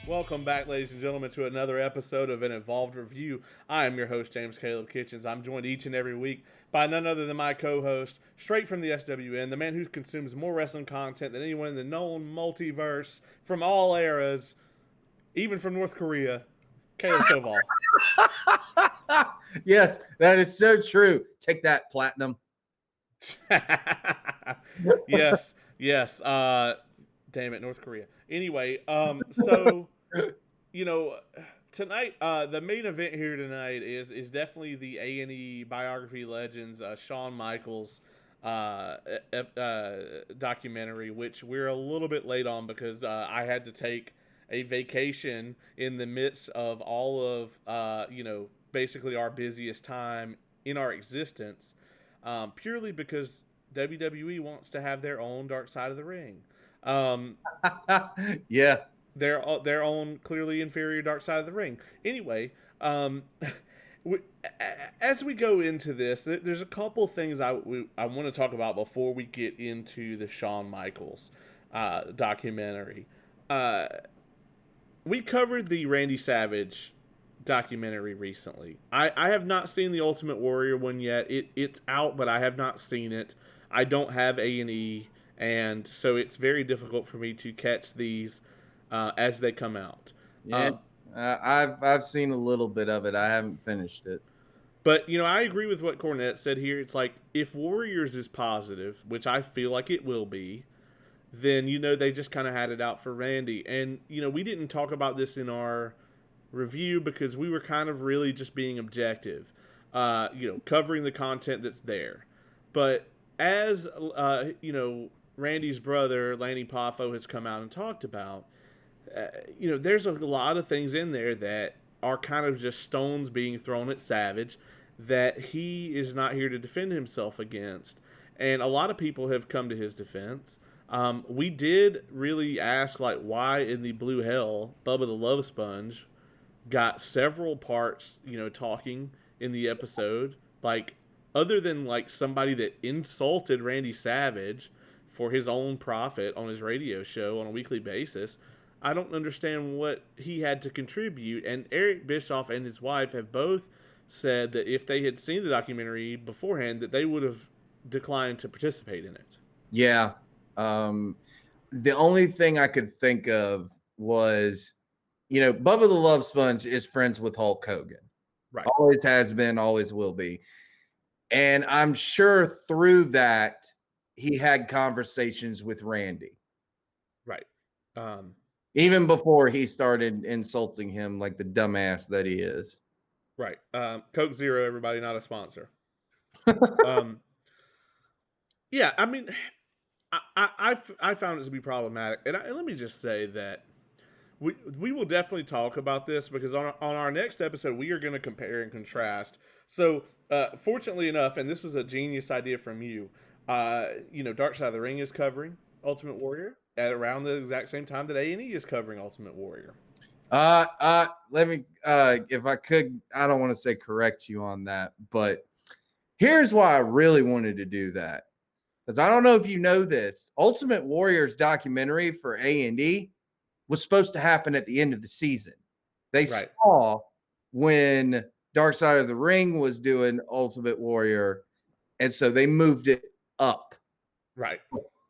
Welcome back, ladies and gentlemen, to another episode of an Involved Review. I am your host, James Caleb Kitchens. I'm joined each and every week by none other than my co-host, straight from the SWN, the man who consumes more wrestling content than anyone in the known multiverse from all eras, even from North Korea, Caleb Stovall. Yes, that is so true. Take that, Platinum. yes. Damn it, North Korea. Anyway, so you know, tonight, the main event here tonight is definitely the A&E Biography Legends Shawn Michaels documentary, which we're a little bit late on because I had to take a vacation in the midst of all of basically our busiest time in our existence, purely because WWE wants to have their own Dark Side of the Ring. Yeah. Their own clearly inferior Dark Side of the Ring. Anyway, as we go into this, there's a couple things I want to talk about before we get into the Shawn Michaels documentary. We covered the Randy Savage documentary recently. I have not seen the Ultimate Warrior one yet. It's out, but I have not seen it. I don't have A&E, and so it's very difficult for me to catch these as they come out. Yeah. I've seen a little bit of it. I haven't finished it. But, I agree with what Cornette said here. It's like, if Warriors is positive, which I feel like it will be, then, they just kind of had it out for Randy. And, we didn't talk about this in our review because we were kind of really just being objective, covering the content that's there. But as, Randy's brother, Lanny Poffo, has come out and talked about, there's a lot of things in there that are kind of just stones being thrown at Savage that he is not here to defend himself against. And a lot of people have come to his defense. We did really ask, why in the blue hell Bubba the Love Sponge got several parts, talking in the episode. Other than, somebody that insulted Randy Savage for his own profit on his radio show on a weekly basis, I don't understand what he had to contribute. And Eric Bischoff and his wife have both said that if they had seen the documentary beforehand, that they would have declined to participate in it. Yeah. The only thing I could think of was, Bubba the Love Sponge is friends with Hulk Hogan. Right. Always has been, always will be. And I'm sure through that, he had conversations with Randy. Right. Even before he started insulting him like the dumbass that he is. Right. Coke Zero, everybody, not a sponsor. Yeah, I mean, I found it to be problematic. And let me just say that we will definitely talk about this because on our next episode, we are going to compare and contrast. So, fortunately enough, and this was a genius idea from you, Dark Side of the Ring is covering Ultimate Warrior at around the exact same time that A&E is covering Ultimate Warrior. Let me, if I could, I don't want to say correct you on that, but here's why I really wanted to do that. Because I don't know if you know this, Ultimate Warrior's documentary for A&E was supposed to happen at the end of the season. They saw when Dark Side of the Ring was doing Ultimate Warrior, and so they moved it up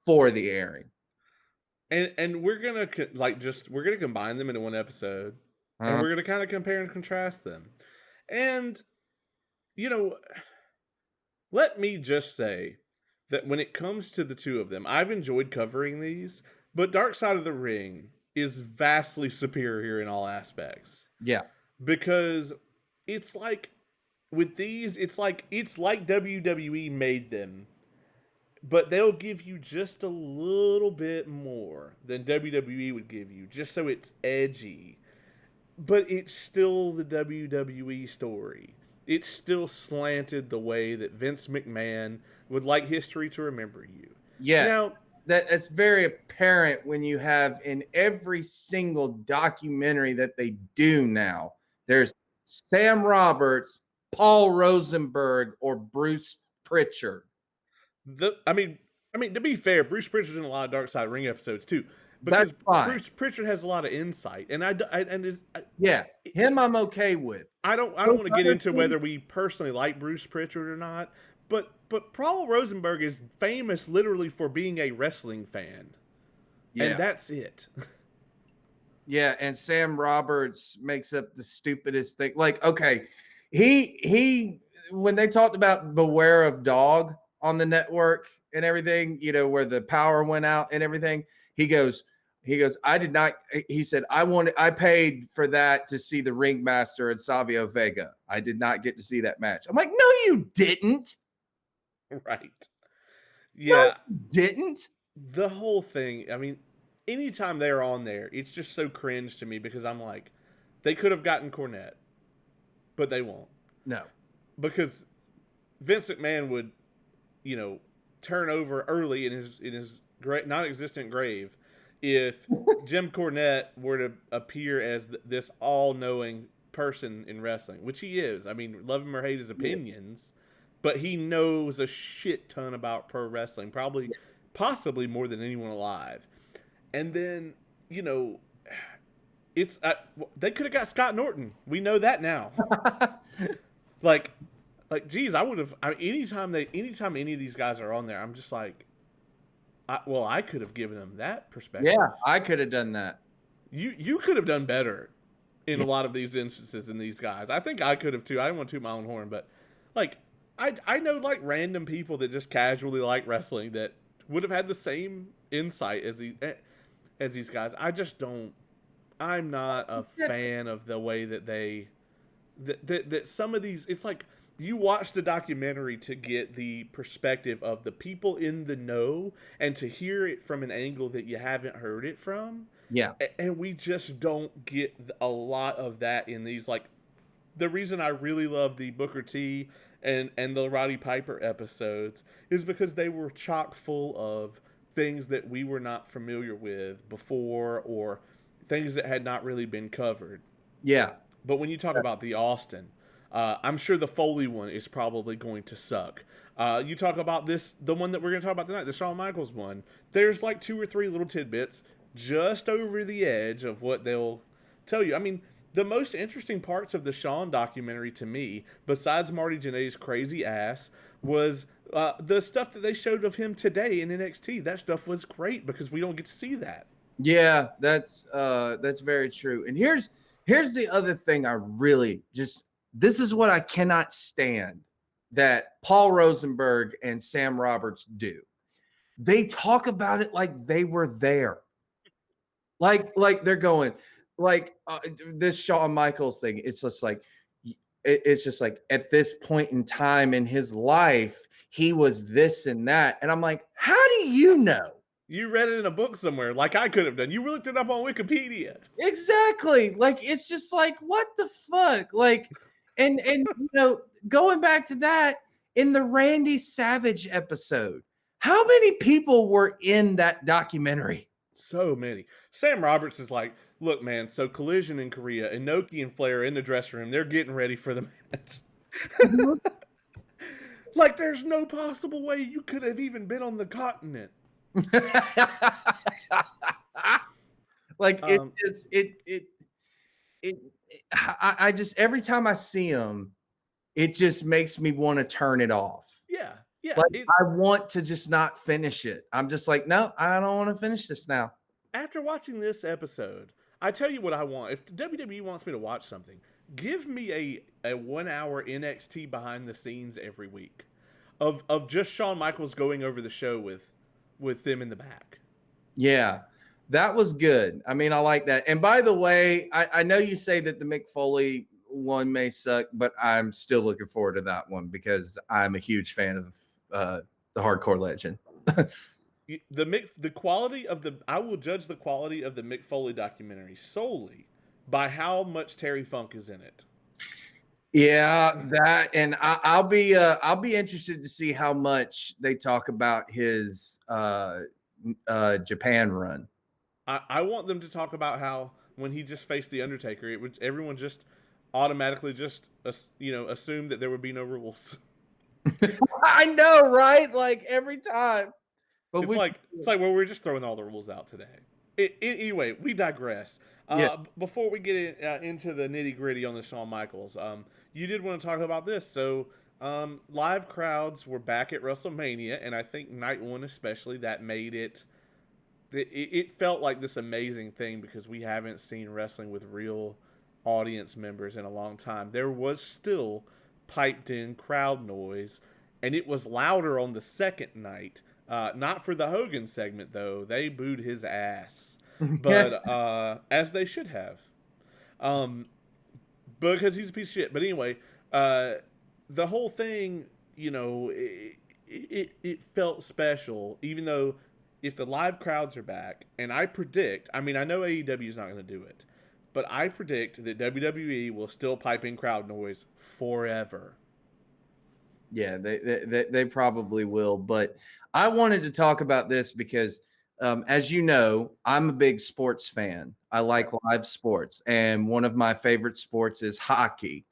for the airing. And we're gonna we're gonna combine them into one episode, and we're gonna kind of compare and contrast them. And let me just say that when it comes to the two of them, I've enjoyed covering these, but Dark Side of the Ring is vastly superior in all aspects. Yeah, because it's like with these, it's like WWE made them. But they'll give you just a little bit more than WWE would give you, just so it's edgy. But it's still the WWE story. It's still slanted the way that Vince McMahon would like history to remember you. Yeah. Now, that's very apparent when you have in every single documentary that they do now, there's Sam Roberts, Paul Rosenberg, or Bruce Pritchard. I mean, to be fair, Bruce Pritchard's in a lot of Dark Side Ring episodes too. because fine. Bruce Pritchard has a lot of insight, and Yeah, him I'm okay with. I don't want to get into whether we personally like Bruce Pritchard or not, but Paul Rosenberg is famous literally for being a wrestling fan, and that's it. Yeah, and Sam Roberts makes up the stupidest thing. Like, okay, he when they talked about Beware of Dog on the network and everything, you know, where the power went out and everything, he goes, I did not. He said, I paid for that to see the ringmaster and Savio Vega. I did not get to see that match. I'm like, no, you didn't. Right. No, Yeah. you didn't. The whole thing, I mean, anytime they're on there, it's just so cringe to me because I'm like, they could have gotten Cornette, but they won't. No. Because Vince McMahon would, turn over early in his non-existent grave if Jim Cornette were to appear as this all-knowing person in wrestling, which he is. I mean, love him or hate his opinions, but he knows a shit ton about pro wrestling, possibly more than anyone alive. And then, it's they could have got Scott Norton. We know that now. like, geez, I would have. Anytime any of these guys are on there, I'm just like, I could have given them that perspective. Yeah, I could have done that. You could have done better in a lot of these instances than these guys. I think I could have too. I didn't want to toot my own horn, but like, I know like random people that just casually like wrestling that would have had the same insight as these guys. I just don't. I'm not a fan of the way that that some of these. It's like you watch the documentary to get the perspective of the people in the know and to hear it from an angle that you haven't heard it from. Yeah. And we just don't get a lot of that in these. Like, the reason I really love the Booker T and the Roddy Piper episodes is because they were chock full of things that we were not familiar with before or things that had not really been covered. Yeah. But when you talk about the Austin, I'm sure the Foley one is probably going to suck. You talk about the one that we're going to talk about tonight, the Shawn Michaels one. There's like 2 or 3 little tidbits just over the edge of what they'll tell you. I mean, the most interesting parts of the Shawn documentary to me, besides Marty Jannetty's crazy ass, was the stuff that they showed of him today in NXT. That stuff was great because we don't get to see that. Yeah, that's very true. And here's the other thing I really this is what I cannot stand that Paul Rosenberg and Sam Roberts do. They talk about it like they were there. Like they're going this Shawn Michaels thing. It's just like at this point in time in his life, he was this and that. And I'm like, how do you know? You read it in a book somewhere, like I could have done. You looked it up on Wikipedia. Exactly. Like, it's just like, what the fuck? Like, and going back to that, in the Randy Savage episode, how many people were in that documentary? So many. Sam Roberts is like, look, man, so Collision in Korea, Inoki and Flair in the dressing room, they're getting ready for the match. Like, there's no possible way you could have even been on the continent. Like, I just, every time I see him, it just makes me want to turn it off. Yeah. Like, I want to just not finish it. I'm just like, no, I don't want to finish this now. After watching this episode, I tell you what I want. If WWE wants me to watch something, give me a 1 hour NXT behind the scenes every week of just Shawn Michaels going over the show with them in the back. Yeah, that was good. I mean, I like that. And by the way, I know you say that the Mick Foley one may suck, but I'm still looking forward to that one because I'm a huge fan of the Hardcore Legend. The quality of I will judge the quality of the Mick Foley documentary solely by how much Terry Funk is in it. Yeah, that, and I'll be interested to see how much they talk about his Japan run. I want them to talk about how when he just faced the Undertaker, everyone just automatically just assumed that there would be no rules. I know, right? Like, every time. But it's like, well, we're just throwing all the rules out today. Anyway, we digress. Yeah. Before we get into the nitty gritty on the Shawn Michaels, you did want to talk about this. So, live crowds were back at WrestleMania, and I think night one especially, that made it felt like this amazing thing because we haven't seen wrestling with real audience members in a long time. There was still piped in crowd noise, and it was louder on the second night. Not for the Hogan segment though; they booed his ass, but as they should have, um, because he's a piece of shit. But anyway, uh, the whole thing, it felt special, even though if the live crowds are back, and I mean, I know AEW is not going to do it, but I predict that WWE will still pipe in crowd noise forever. Yeah, they probably will. But I wanted to talk about this because, as you know, I'm a big sports fan. I like live sports, and one of my favorite sports is hockey.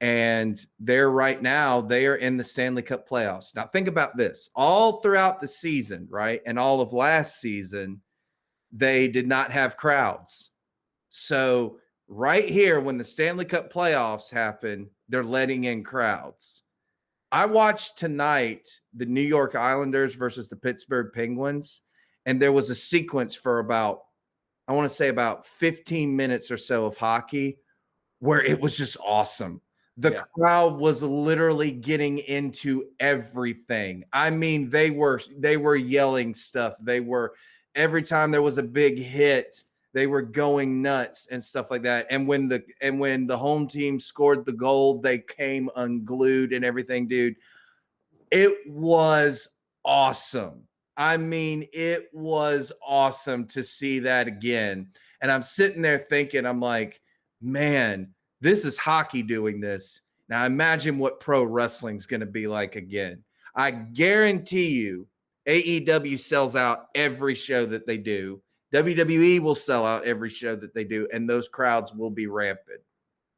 And they're right now, they are in the Stanley Cup playoffs. Now, think about this all throughout the season, right? And all of last season, they did not have crowds. So, right here, when the Stanley Cup playoffs happen, they're letting in crowds. I watched tonight the New York Islanders versus the Pittsburgh Penguins, and there was a sequence for about, I want to say about 15 minutes or so of hockey where it was just awesome. The Yeah. crowd was literally getting into everything. I mean, they were yelling stuff. They were every time there was a big hit, they were going nuts and stuff like that. And when the home team scored the goal, they came unglued and everything, dude. It was awesome. I mean, it was awesome to see that again. And I'm sitting there thinking, I'm like, man, this is hockey doing this. Now imagine what pro wrestling's going to be like again. I guarantee you, AEW sells out every show that they do. WWE will sell out every show that they do, and those crowds will be rampant.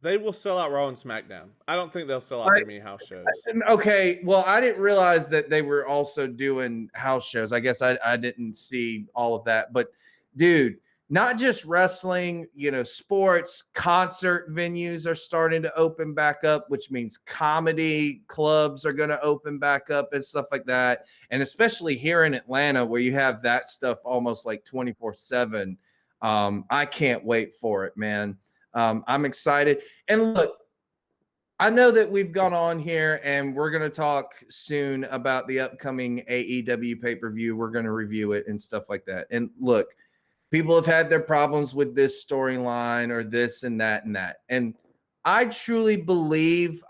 They will sell out Raw and SmackDown. I don't think they'll sell out very many house shows. Okay, well, I didn't realize that they were also doing house shows. I guess I didn't see all of that. But dude, not just wrestling, sports, concert venues are starting to open back up, which means comedy clubs are going to open back up and stuff like that. And especially here in Atlanta, where you have that stuff almost like 24/7. I can't wait for it, man. I'm excited. And look, I know that we've gone on here and we're going to talk soon about the upcoming AEW pay-per-view. We're going to review it and stuff like that. And look, people have had their problems with this storyline or this and that and that. And I truly believe,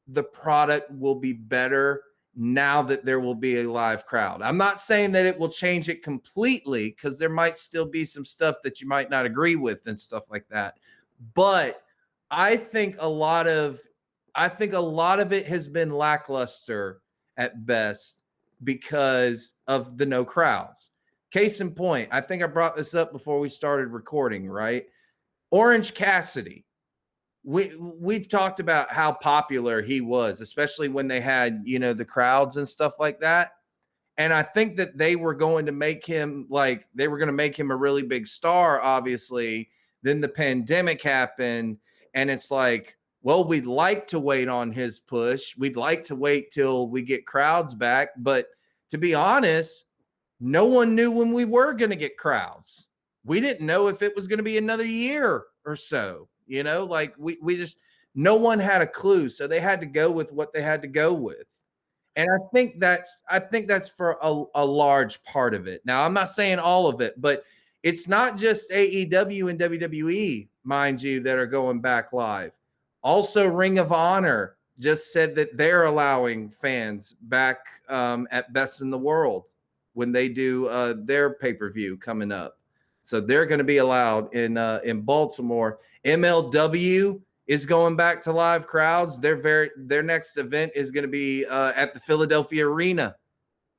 the product will be better now that there will be a live crowd. I'm not saying that it will change it completely because there might still be some stuff that you might not agree with and stuff like that. But I think a lot of it has been lackluster at best because of the no crowds. Case in point, I think I brought this up before we started recording, right? Orange Cassidy. We've talked about how popular he was, especially when they had, the crowds and stuff like that. And I think that they were going to make him a really big star, obviously. Then the pandemic happened, and it's like, well, we'd like to wait on his push. We'd like to wait till we get crowds back. But to be honest, no one knew when we were going to get crowds. We didn't know if it was going to be another year or so. Like we just, no one had a clue. So they had to go with what they had to go with. And I think that's for a large part of it. Now, I'm not saying all of it, but it's not just AEW and WWE, mind you, that are going back live. Also, Ring of Honor just said that they're allowing fans back at Best in the World when they do their pay-per-view coming up. So they're going to be allowed in Baltimore. MLW is going back to live crowds. Their next event is going to be at the Philadelphia Arena,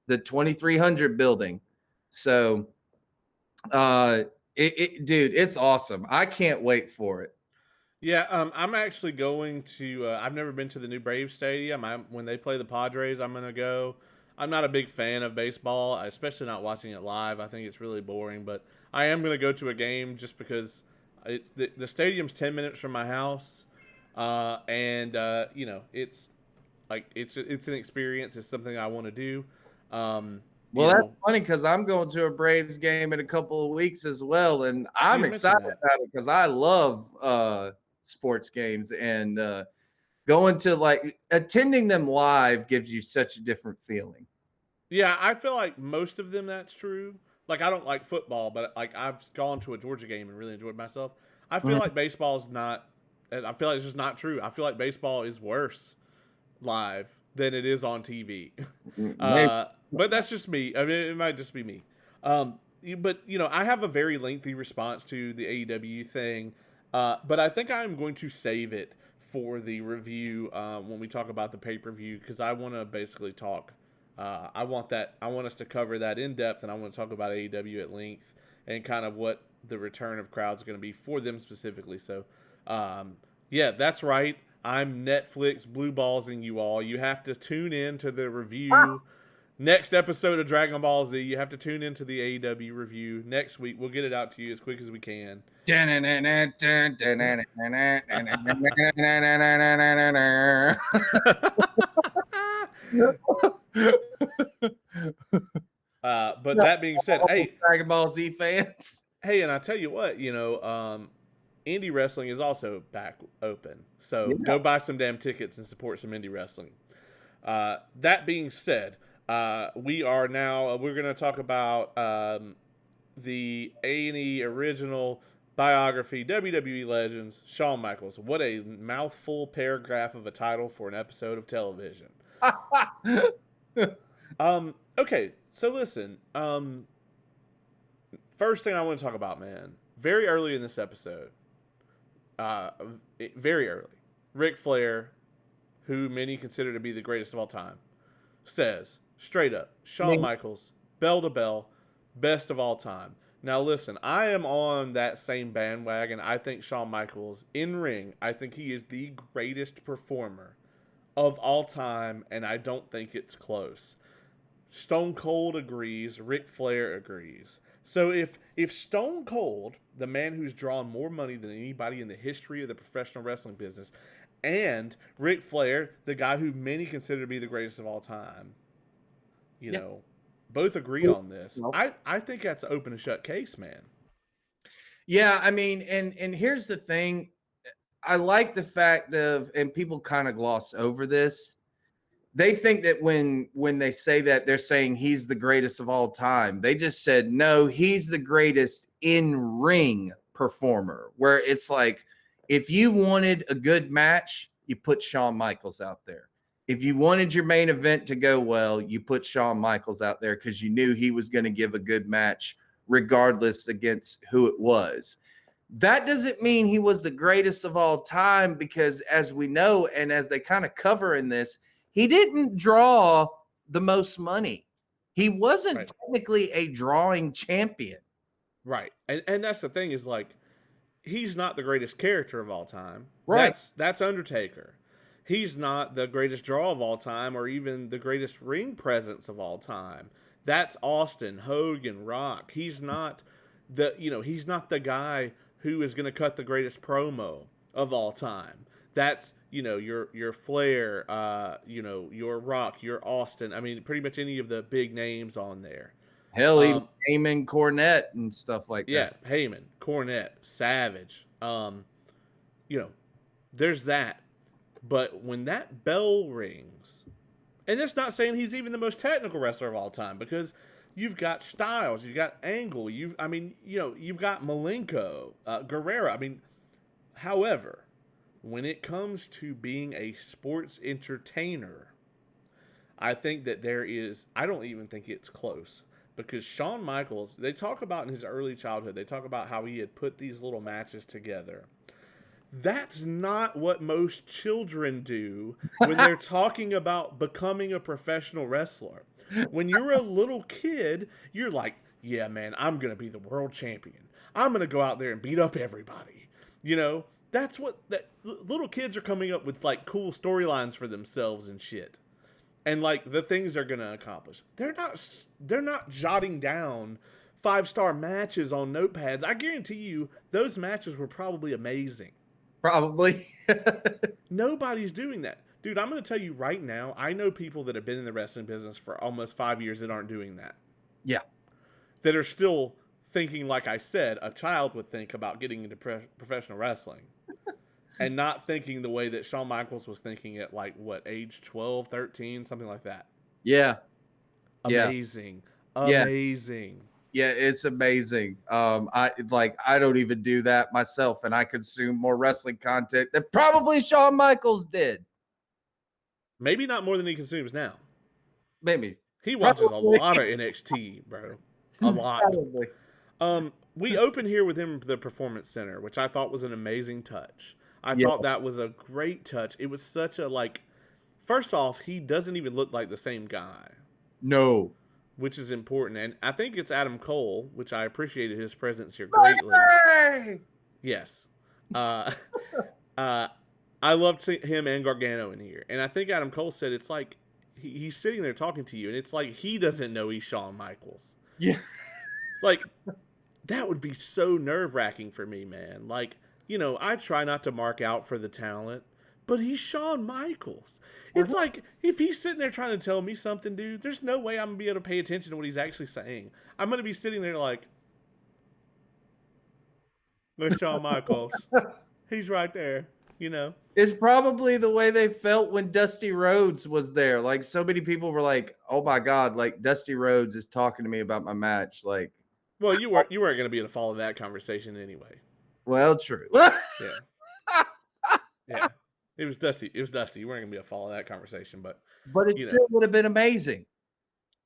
the 2300 building. So, dude, it's awesome. I can't wait for it. Yeah, I'm actually going to. I've never been to the new Brave Stadium. When they play the Padres, I'm gonna go. I'm not a big fan of baseball, especially not watching it live. I think it's really boring, but I am going to go to a game just because the stadium's 10 minutes from my house. And it's like it's an experience. It's something I want to do. Well, that's funny because I'm going to a Braves game in a couple of weeks as well, and I'm excited about it because I love sports games, and going to like attending them live gives you such a different feeling. Yeah, I feel like most of them that's true. Like I don't like football, but like I've gone to a Georgia game and really enjoyed myself. I feel like baseball's not. I feel like it's just not true. I feel like baseball is worse live than it is on TV. But that's just me. I mean, it might just be me. But I have a very lengthy response to the AEW thing. But I think I'm going to save it for the review when we talk about the pay-per-view because I want to basically talk. I want us to cover that in depth, and I want to talk about AEW at length and kind of what the return of crowds is going to be for them specifically. So, yeah, that's right. I'm Netflix blue ballsing you all. You have to tune in to the review. Next episode of Dragon Ball Z, you have to tune into the AEW review next week. We'll get it out to you as quick as we can. But that being said, hey, Dragon Ball Z fans. Hey, and I tell you what, indie wrestling is also back open. So go buy some damn tickets and support some indie wrestling. That being said, we're going to talk about the A&E original biography, WWE Legends, Shawn Michaels. What a mouthful paragraph of a title for an episode of television. Okay, so listen. First thing I want to talk about, man. Very early in this episode, very early, Ric Flair, who many consider to be the greatest of all time, says straight up, Shawn Michaels, bell to bell, best of all time. Now listen, I am on that same bandwagon. I think Shawn Michaels, in ring, I think he is the greatest performer of all time, and I don't think it's close. Stone Cold agrees, Ric Flair agrees. So if Stone Cold, the man who's drawn more money than anybody in the history of the professional wrestling business, and Ric Flair, the guy who many consider to be the greatest of all time, both agree on this, I think that's an open and shut case, man. Yeah, I mean, and here's the thing. I like the fact of, and people kind of gloss over this, they think that when they say that, they're saying he's the greatest of all time. They just said, no, he's the greatest in-ring performer, where it's like, if you wanted a good match, you put Shawn Michaels out there. If you wanted your main event to go well, you put Shawn Michaels out there because you knew he was going to give a good match regardless against who it was. That doesn't mean he was the greatest of all time because, as we know, and as they kind of cover in this, he didn't draw the most money. He wasn't technically a drawing champion. Right. And that's the thing is, like, he's not the greatest character of all time. Right. That's Undertaker. He's not the greatest draw of all time or even the greatest ring presence of all time. That's Austin, Hogan, Rock. He's not he's not the guy who is going to cut the greatest promo of all time. That's your Flair, your Rock, your Austin. I mean, pretty much any of the big names on there. Hell, even Heyman, Cornette, and stuff like that. Yeah, Heyman, Cornette, Savage. There's that. But when that bell rings, and that's not saying he's even the most technical wrestler of all time, because you've got Styles, you've got Angle, you've got Malenko, Guerrero. I mean, however, when it comes to being a sports entertainer, I think that I don't even think it's close. Because Shawn Michaels, they talk about in his early childhood, they talk about how he had put these little matches together. That's not what most children do when they're talking about becoming a professional wrestler. When you're a little kid, you're like, yeah, man, I'm going to be the world champion. I'm going to go out there and beat up everybody. That's what little kids are coming up with, like, cool storylines for themselves and shit. and like the things they're gonna accomplish. They're not jotting down 5-star matches on notepads. I guarantee you those matches were probably amazing. Probably. Nobody's doing that. Dude, I'm going to tell you right now, I know people that have been in the wrestling business for almost 5 years that aren't doing that. Yeah. That are still thinking, like I said, a child would think about getting into professional wrestling. And not thinking the way that Shawn Michaels was thinking at, like, what, age 12, 13, something like that. Yeah. Amazing. Yeah. Amazing. Yeah, it's amazing. I don't even do that myself, and I consume more wrestling content than probably Shawn Michaels did. Maybe not more than he consumes now. Maybe. He watches a lot of NXT, bro. A lot. Probably. We open here with him the Performance Center, which I thought was an amazing touch. I thought that was a great touch. It was such a, like, first off, he doesn't even look like the same guy. No. Which is important. And I think it's Adam Cole, which I appreciated his presence here greatly. Hey! Yes. I loved him and Gargano in here. And I think Adam Cole said it's like he's sitting there talking to you, and it's like he doesn't know he's Shawn Michaels. Yeah. Like, that would be so nerve-wracking for me, man. Like, you know, I try not to mark out for the talent, but he's Shawn Michaels. It's like, if he's sitting there trying to tell me something, dude, there's no way I'm going to be able to pay attention to what he's actually saying. I'm going to be sitting there like, there's Shawn Michaels. He's right there, you know? It's probably the way they felt when Dusty Rhodes was there. Like, so many people were like, oh my God, like, Dusty Rhodes is talking to me about my match. Like, well, you weren't going to be able to follow that conversation anyway. Well, true. Yeah. Yeah. It was Dusty. You weren't going to be able to follow that conversation, but it still would have been amazing.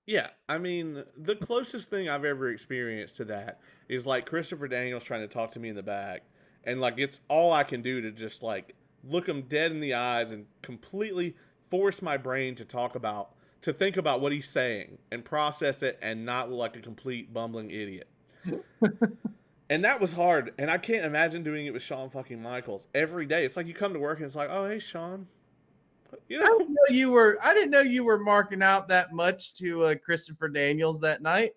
Yeah. I mean, the closest thing I've ever experienced to that is like Christopher Daniels trying to talk to me in the back. And like, it's all I can do to just like look him dead in the eyes and completely force my brain to think about what he's saying and process it and not look like a complete bumbling idiot. And that was hard. And I can't imagine doing it with Shawn fucking Michaels every day. It's like you come to work and it's like, oh, hey, Shawn. You know? I didn't know you were marking out that much to Christopher Daniels that night.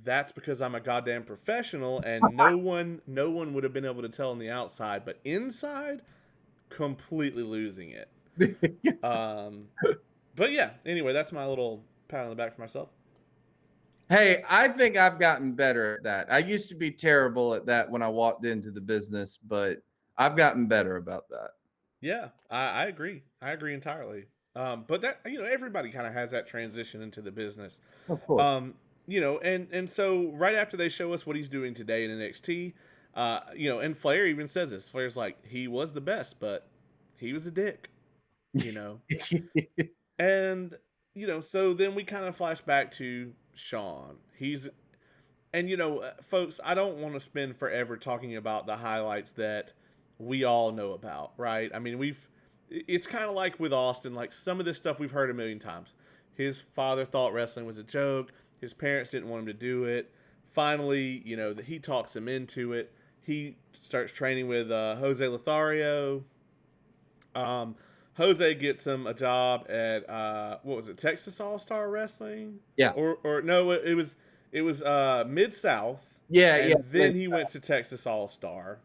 That's because I'm a goddamn professional, and no one would have been able to tell on the outside, but inside, completely losing it. But yeah, anyway, that's my little pat on the back for myself. Hey, I think I've gotten better at that. I used to be terrible at that when I walked into the business, but I've gotten better about that. Yeah, I agree. I agree entirely. But that, you know, everybody kind of has that transition into the business. Of course. You know, and so right after they show us what he's doing today in NXT, you know, and Flair even says this. Flair's like, he was the best, but he was a dick, you know. And, you know, so then we kind of flash back to Shawn. And, you know, folks, I don't want to spend forever talking about the highlights that we all know about, right? I mean, it's kind of like with Austin, like some of this stuff we've heard a million times. His father thought wrestling was a joke. His parents didn't want him to do it. Finally, you know, he talks him into it. He starts training with Jose Lothario. Jose gets him a job at what was it, Texas All-Star Wrestling? Yeah. Or no, it was Mid-South. Yeah, and then he went to Texas All-Star.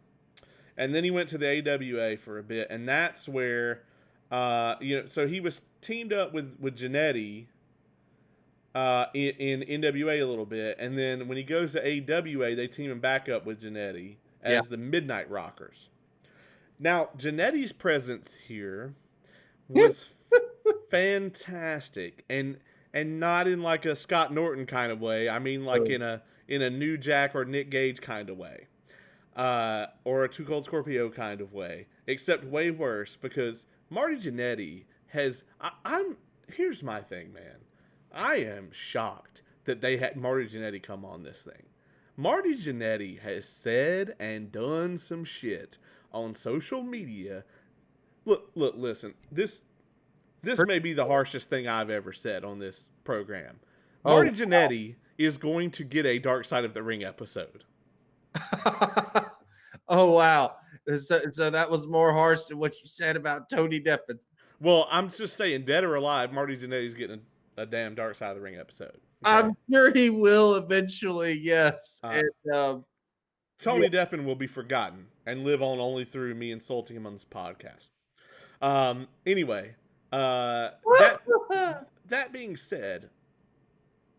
And then he went to the AWA for a bit, and that's where you know, so he was teamed up with Jannetty in NWA a little bit, and then when he goes to AWA, they team him back up with Jannetty as the Midnight Rockers. Now, Jannetty's presence here was fantastic, and not in like a Scott Norton kind of way. I mean, like in a New Jack or Nick Gage kind of way, or a Too Cold Scorpio kind of way, except way worse because Marty Jannetty has. Here's my thing, man. I am shocked that they had Marty Jannetty come on this thing. Marty Jannetty has said and done some shit on social media. Look, listen. This may be the harshest thing I've ever said on this program. Marty Jannetty is going to get a Dark Side of the Ring episode. Oh, wow. So that was more harsh than what you said about Tony Deppen. Well, I'm just saying, dead or alive, Marty Jannetty's getting a damn Dark Side of the Ring episode. Okay? I'm sure he will eventually. Yes, Uh, and yeah. Tony Deppen will be forgotten and live on only through me insulting him on this podcast. Anyway, that being said,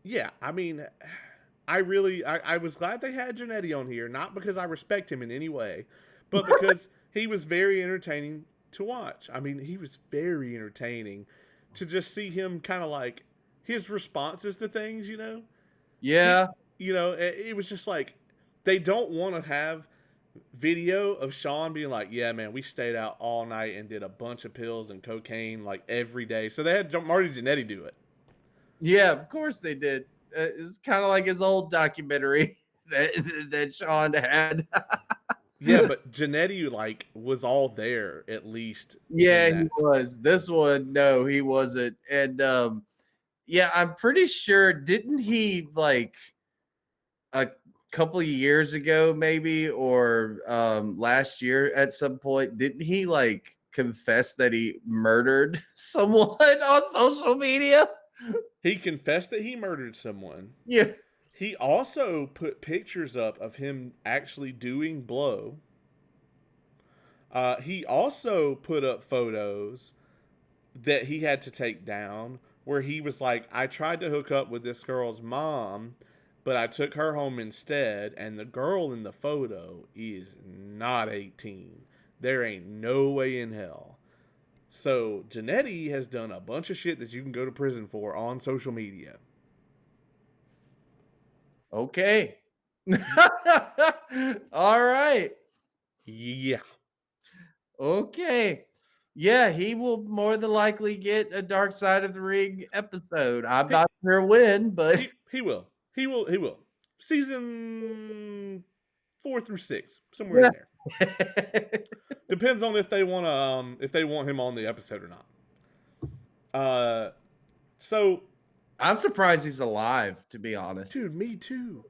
yeah, I mean, I was glad they had Jannetty on here, not because I respect him in any way, but because he was very entertaining to watch. I mean, he was very entertaining to just see him kind of like his responses to things, you know? He, Yeah. it was just like they don't want to have video of Shawn being like, yeah, man, we stayed out all night and did a bunch of pills and cocaine like every day. So they had Marty Jannetty do it. Yeah, of course they did. It's kind of like his old documentary that Shawn had. Yeah, but Jannetty like was all there at least Yeah, in he that. was. This one, no, he wasn't. And yeah, I'm pretty sure, didn't he like a couple of years ago, maybe, or last year at some point, didn't he like confess that he murdered someone on social media? He confessed that he murdered someone. Yeah. He also put pictures up of him actually doing blow. He also put up photos that he had to take down where he was like, I tried to hook up with this girl's mom, but I took her home instead, and the girl in the photo is not 18. There ain't no way in hell. So Jannetty has done a bunch of shit that you can go to prison for on social media. Okay. All right. Yeah. Okay. Yeah, he will more than likely get a Dark Side of the Ring episode. I'm He not sure when, but he will. He will. Season 4 through 6, somewhere yeah. in there. Depends on if they want him on the episode or not. So I'm surprised he's alive, to be honest. dude, me too.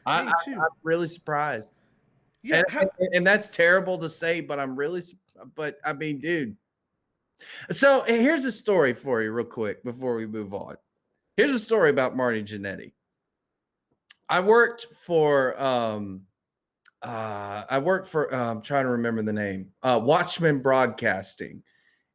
I, Me too. I'm really surprised. Yeah, And that's terrible to say, but but I mean, dude. So here's a story for you, real quick, before we move on. Here's a story about Marty Jannetty. I worked for I'm trying to remember the name, Watchman Broadcasting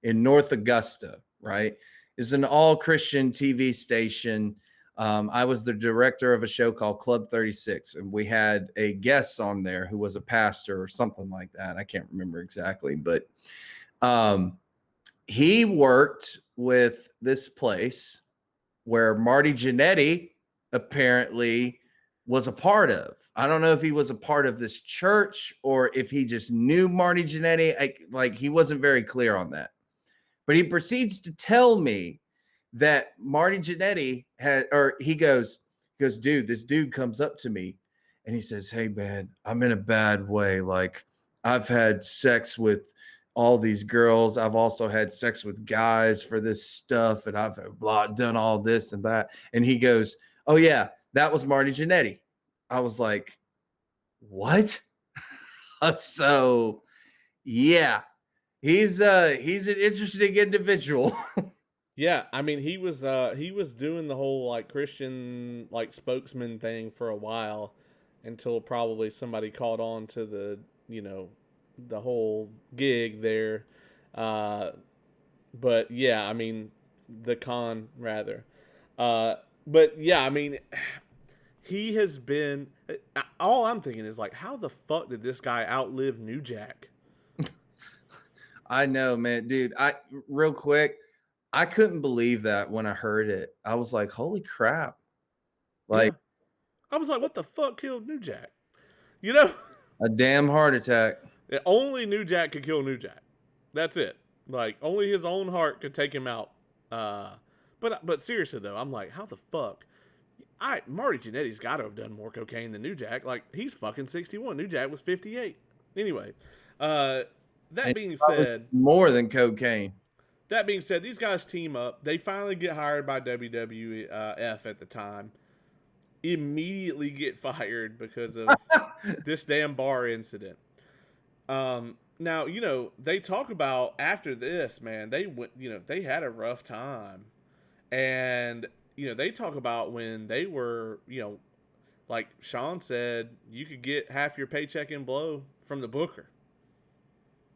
in North Augusta, right? It's an all Christian TV station. I was the director of a show called Club 36, and we had a guest on there who was a pastor or something like that. I can't remember exactly, but he worked with this place where Marty Jannetty apparently was a part of. I don't know if he was a part of this church or if he just knew Marty Jannetty. Like he wasn't very clear on that. But he proceeds to tell me that Marty Jannetty he goes, dude, this dude comes up to me and he says, hey man, I'm in a bad way. Like I've had sex with all these girls. I've also had sex with guys for this stuff. And I've done all this and that. And he goes, oh yeah, that was Marty Jannetty. I was like, what? So yeah, he's an interesting individual. yeah. I mean, he was doing the whole like Christian like spokesman thing for a while until probably somebody caught on to the whole gig there. But yeah, I mean the con rather. But yeah, I mean he has been. All I'm thinking is like, how the fuck did this guy outlive New Jack? I know, man, dude. Real quick, I couldn't believe that when I heard it. I was like, holy crap! Like Yeah, I was like, what the fuck killed New Jack? You know, a damn heart attack. only New Jack could kill New Jack. That's it. Like only his own heart could take him out. But seriously though, I'm like, how the fuck? Marty Jannetty's got to have done more cocaine than New Jack. Like he's fucking 61. New Jack was 58. Anyway, that And being said, more than cocaine. that being said, these guys team up. They finally get hired by WWF at the time. Immediately get fired because of this damn bar incident. Now, they talk about after this, man, they went, they had a rough time. And, they talk about when they were, like Shawn said, you could get half your paycheck in blow from the booker,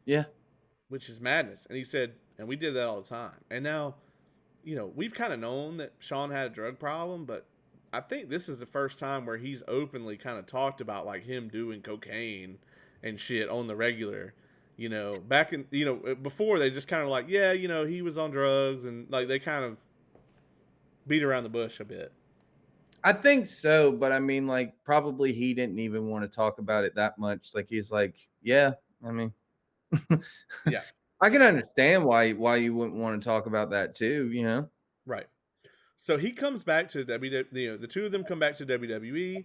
Yeah. which is madness. And he said, and we did that all the time. And now, we've kind of known that Shawn had a drug problem, but I think this is the first time where he's openly kind of talked about like him doing cocaine and shit on the regular. Back in, before they just kind of like, yeah, he was on drugs, and like they kind of beat around the bush a bit. I think so, but I mean, like, probably he didn't even want to talk about it that much. Like, he's like, yeah, I mean, Yeah. I can understand why you wouldn't want to talk about that too, Right. So he comes back to WWE. The two of them come back to WWE.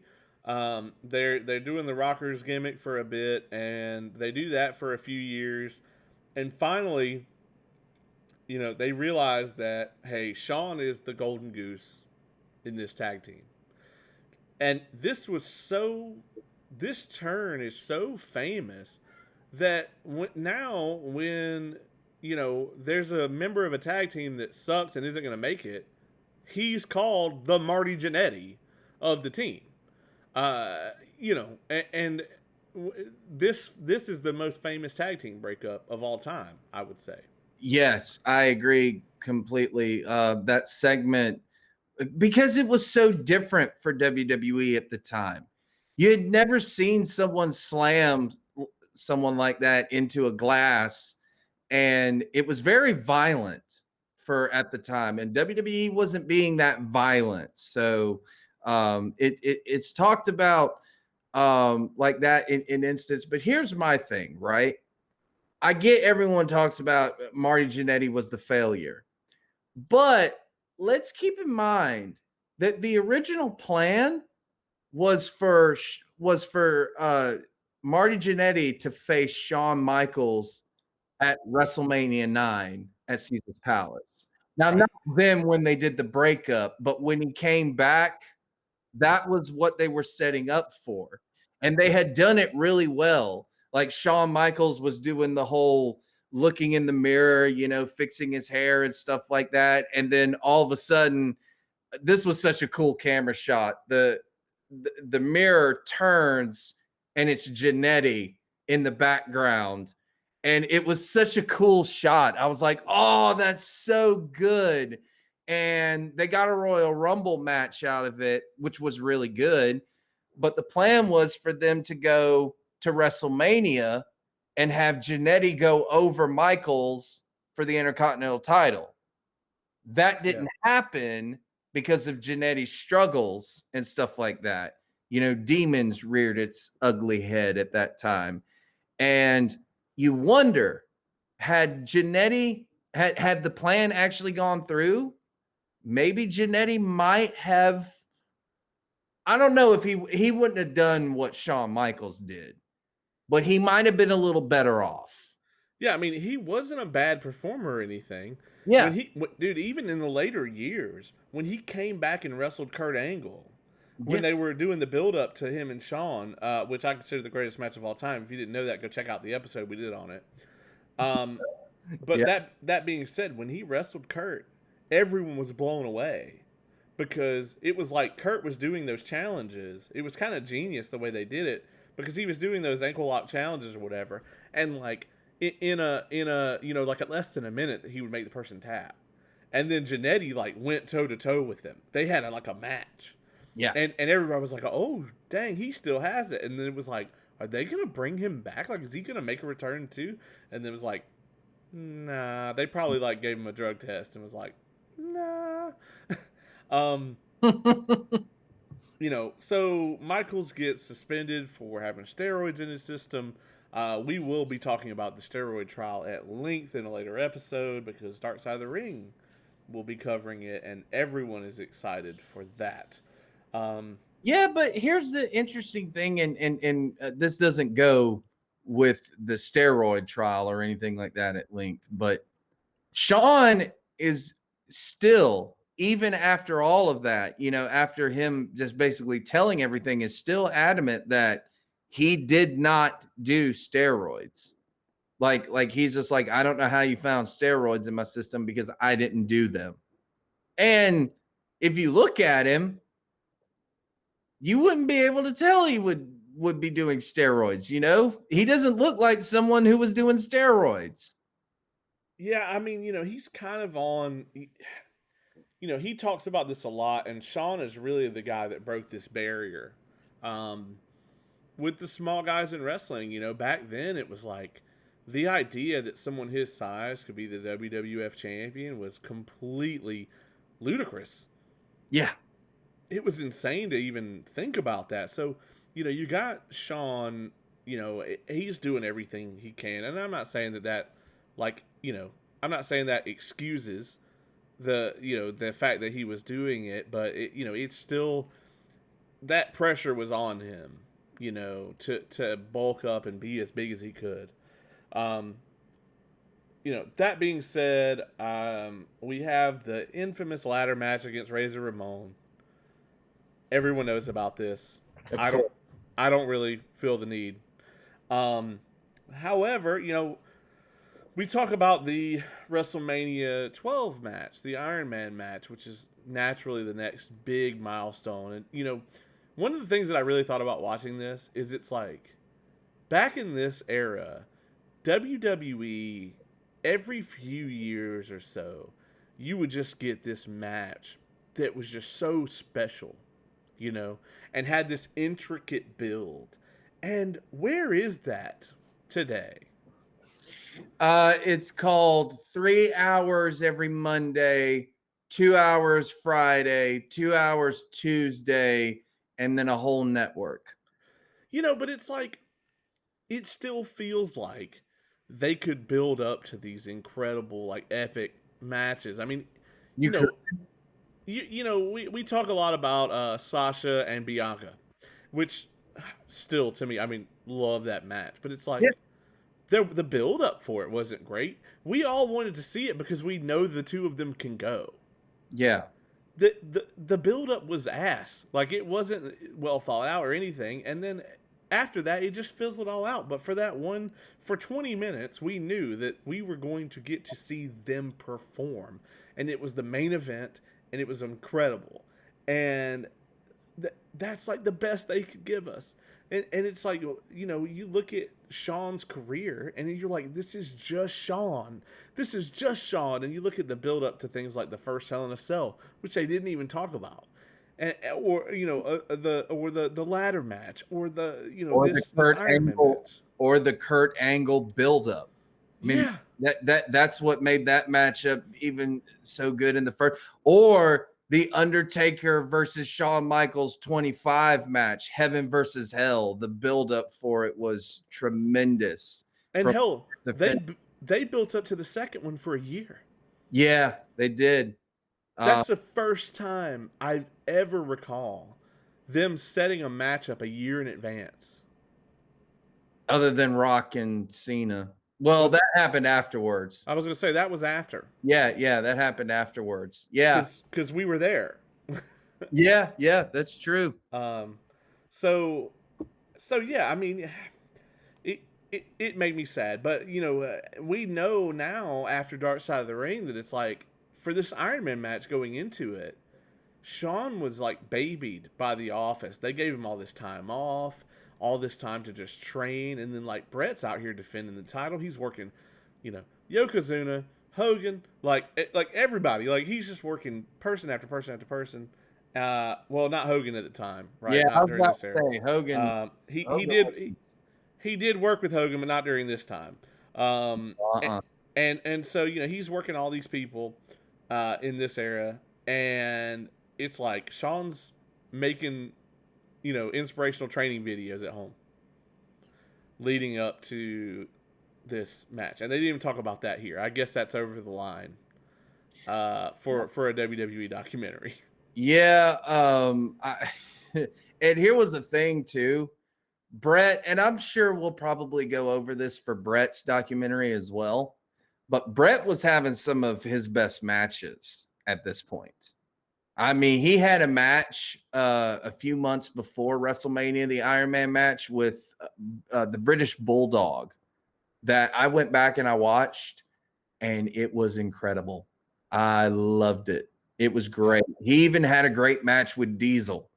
They're doing the Rockers gimmick for a bit, and they do that for a few years, and finally, they realize that hey, Shawn is the Golden Goose in this tag team, and this turn is so famous that when there's a member of a tag team that sucks and isn't going to make it, he's called the Marty Jannetty of the team. And this is the most famous tag team breakup of all time, I would say. Yes, I agree completely. That segment, because it was so different for WWE at the time. You had never seen someone slam someone like that into a glass, and it was very violent for at the time, and WWE wasn't being that violent. So it's talked about like that in instance. But here's my thing, right? I get everyone talks about Marty Jannetty was the failure, but let's keep in mind that the original plan was for Marty Jannetty to face Shawn Michaels at WrestleMania 9 at Caesar's Palace. Now, Right. not them when they did the breakup, but when he came back, that was what they were setting up for. And they had done it really well. Like Shawn Michaels was doing the whole looking in the mirror, fixing his hair and stuff like that. And then all of a sudden, this was such a cool camera shot. The mirror turns and it's Jannetty in the background. And it was such a cool shot. I was like, oh, that's so good. And they got a Royal Rumble match out of it, which was really good. But the plan was for them to go to WrestleMania and have Jannetty go over Michaels for the Intercontinental title. That didn't happen because of Jannetty's struggles and stuff like that. Demons reared its ugly head at that time. And you wonder, had Jannetty had the plan actually gone through, maybe Jannetty might have, I don't know if he wouldn't have done what Shawn Michaels did, but he might have been a little better off. Yeah, I mean, he wasn't a bad performer or anything. Yeah. Dude, even in the later years, when he came back and wrestled Kurt Angle, when Yeah. they were doing the build up to him and Shawn, which I consider the greatest match of all time. If you didn't know that, go check out the episode we did on it. But Yeah. that being said, when he wrestled Kurt, everyone was blown away because it was like Kurt was doing those challenges. It was kind of genius the way they did it because he was doing those ankle lock challenges or whatever, and like in a like at less than a minute he would make the person tap, and then Jannetty like went toe to toe with them. They had like a match. Yeah. And everybody was like, oh dang, he still has it. And then it was like, are they gonna bring him back? Like, is he gonna make a return too? And then it was like, nah. They probably like gave him a drug test and was like, nah. So Michaels gets suspended for having steroids in his system. We will be talking about the steroid trial at length in a later episode because Dark Side of the Ring will be covering it, and everyone is excited for that. Yeah, but here's the interesting thing, and this doesn't go with the steroid trial or anything like that at length, but Shawn is still, even after all of that, after him just basically telling everything, is still adamant that he did not do steroids. Like he's just like, I don't know how you found steroids in my system because I didn't do them. And if you look at him, you wouldn't be able to tell he would be doing steroids. You know, he doesn't look like someone who was doing steroids. Yeah, I mean, he's kind of he talks about this a lot, and Shawn is really the guy that broke this barrier um, with the small guys in wrestling. Back then it was like the idea that someone his size could be the WWF champion was completely ludicrous. Yeah. It was insane to even think about that. So, you got Shawn, he's doing everything he can. And I'm not saying that, like, I'm not saying that excuses the fact that he was doing it, but it's still, that pressure was on him, to bulk up and be as big as he could. That being said, we have the infamous ladder match against Razor Ramon. Everyone knows about this. I don't really feel the need. However, we talk about the WrestleMania 12 match, the Iron Man match, which is naturally the next big milestone. And one of the things that I really thought about watching this is it's like back in this era, WWE every few years or so, you would just get this match that was just so special, and had this intricate build. And where is that today? It's called 3 hours every Monday, 2 hours Friday, 2 hours Tuesday, and then a whole network. But it's like, it still feels like they could build up to these incredible, like, epic matches. I mean, You could. we talk a lot about Sasha and Bianca, which still, to me, I mean, love that match. But it's like, the build up for it wasn't great. We all wanted to see it because we know the two of them can go. Yeah. The build up was ass. Like, it wasn't well thought out or anything. And then after that, it just fizzled all out. But for 20 minutes, we knew that we were going to get to see them perform. And it was the main event, and it was incredible. And that's like the best they could give us. And it's like, you look at Shawn's career, and you're like, this is just Shawn. This is just Shawn. And you look at the build up to things like the first Hell in a Cell, which they didn't even talk about. Or the ladder match, or this Iron Man match, or the Kurt Angle buildup. I mean, that's what made that matchup even so good in the first. Or the Undertaker versus Shawn Michaels 25 match, Heaven versus Hell. The buildup for it was tremendous. And hell, they built up to the second one for a year. Yeah, they did. That's the first time I ever recall them setting a match up a year in advance. Other than Rock and Cena. Well, that happened afterwards. I was going to say that was after. Yeah, that happened afterwards. Yeah. Because we were there. yeah, that's true. So yeah, I mean, it made me sad. But, we know now after Dark Side of the Ring that it's like, for this Iron Man match going into it, Shawn was like babied by the office. They gave him all this time off, all this time to just train, and then like Bret's out here defending the title. He's working, Yokozuna, Hogan, like everybody. Like, he's just working person after person after person. Well, not Hogan at the time, right? Yeah, not I was about to say Hogan. He did work with Hogan, but not during this time. And so he's working all these people in this era, and it's like Shawn's making inspirational training videos at home leading up to this match, and they didn't even talk about that here. I guess that's over the line for a WWE documentary. Yeah, and here was the thing too, Bret, and I'm sure we'll probably go over this for Bret's documentary as well, but Bret was having some of his best matches at this point. I mean, he had a match a few months before WrestleMania, the Iron Man match with the British Bulldog that I went back and I watched, and it was incredible. I loved it. It was great. He even had a great match with Diesel.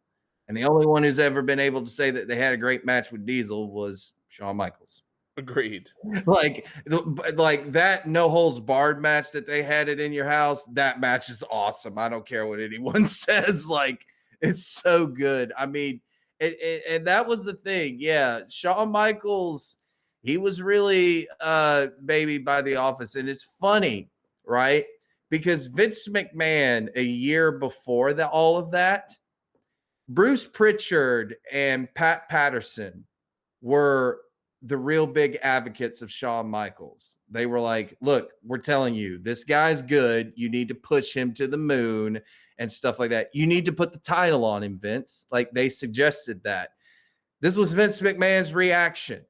And the only one who's ever been able to say that they had a great match with Diesel was Shawn Michaels. Agreed. Like that no holds barred match that they had it in your house. That match is awesome. I don't care what anyone says. Like, it's so good. I mean, and that was the thing. Yeah, Shawn Michaels, he was really babied by the Office, and it's funny, right? Because Vince McMahon, a year before all of that, Bruce Pritchard and Pat Patterson were the real big advocates of Shawn Michaels. They were like, look, we're telling you, this guy's good. You need to push him to the moon and stuff like that. You need to put the title on him, Vince. Like, they suggested that. This was Vince McMahon's reaction.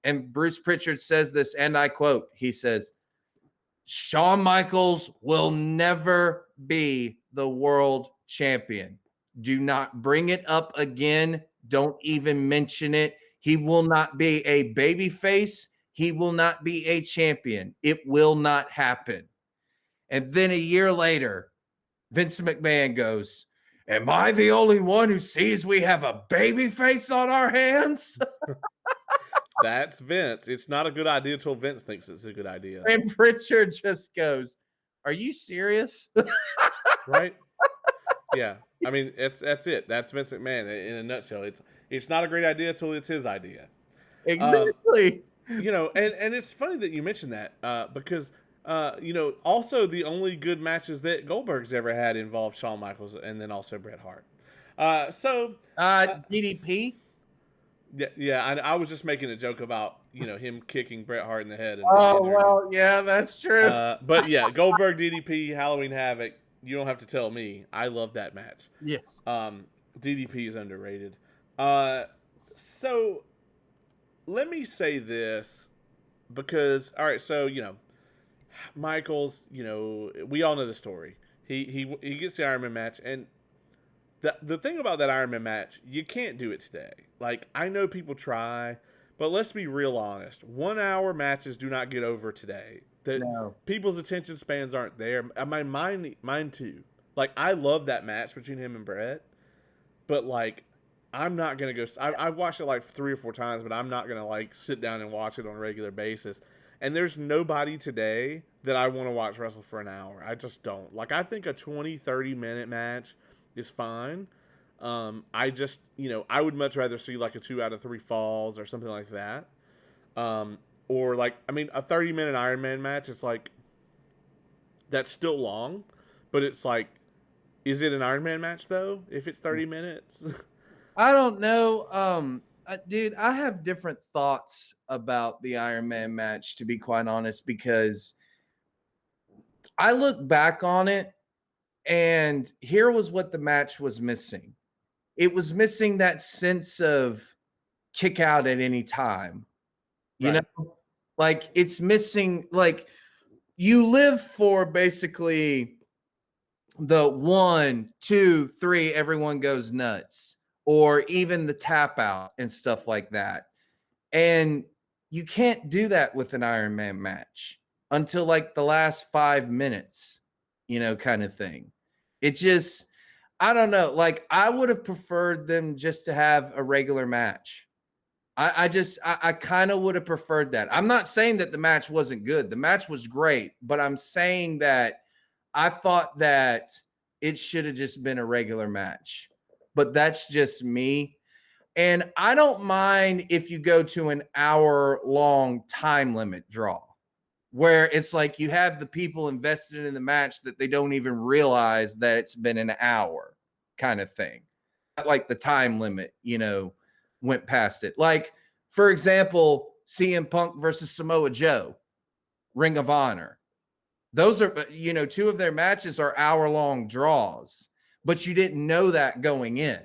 And Bruce Pritchard says this, and I quote, he says, Shawn Michaels will never be the world champion. Do not bring it up again. Don't even mention it. He will not be a baby face. He will not be a champion. It will not happen. And then a year later, Vince McMahon goes, am I the only one who sees we have a baby face on our hands? That's Vince. It's not a good idea until Vince thinks it's a good idea. And Pritchard just goes, are you serious? Right? Yeah. I mean, that's it. That's Vince McMahon in a nutshell. It's not a great idea until it's his idea. Exactly. You know, and it's funny that you mentioned that because you know, also the only good matches that Goldberg's ever had involved Shawn Michaels and then also Bret Hart. DDP. Yeah. I was just making a joke about, you know, him kicking Bret Hart in the head. And well, yeah, that's true. But yeah, Goldberg DDP Halloween Havoc. You don't have to tell me. I love that match. Yes. DDP is underrated. So let me say this because, all right, so, you know, Michaels, you know, we all know the story. He gets the Iron Man match, and the thing about that Iron Man match, you can't do it today. Like, I know people try, but let's be real honest. 1 hour matches do not get over today. No. People's attention spans aren't there. Mine too. Like, I love that match between him and Bret, but like, I'm not gonna go. I've watched it like 3 or 4 times, but I'm not gonna like sit down and watch it on a regular basis. And there's nobody today that I want to watch wrestle for an hour. I just don't. Like, I think a 20, 30-minute match is fine. I just, you know, I would much rather see like a 2 out of 3 falls or something like that. Or like, I mean, a 30-minute Iron Man match is like, that's still long, but it's like, is it an Iron Man match though? If it's 30 minutes? I don't know. Dude, I have different thoughts about the Iron Man match, to be quite honest, because I look back on it and here was what the match was missing. It was missing that sense of kick out at any time. You Right. know, like, it's missing, like, you live for basically the 1, 2, 3, everyone goes nuts, or even the tap out and stuff like that. And you can't do that with an Iron Man match until like the last 5 minutes, you know, kind of thing. It just, I don't know. Like, I would have preferred them just to have a regular match. I kind of would have preferred that. I'm not saying that the match wasn't good. The match was great, but I'm saying that I thought that it should have just been a regular match. But that's just me. And I don't mind if you go to an hour-long time limit draw, where it's like you have the people invested in the match that they don't even realize that it's been an hour, kind of thing. Like the time limit, you know, went past it. Like, for example, CM Punk versus Samoa Joe, Ring of Honor. Those are, you know, 2 of their matches are hour-long draws, but you didn't know that going in.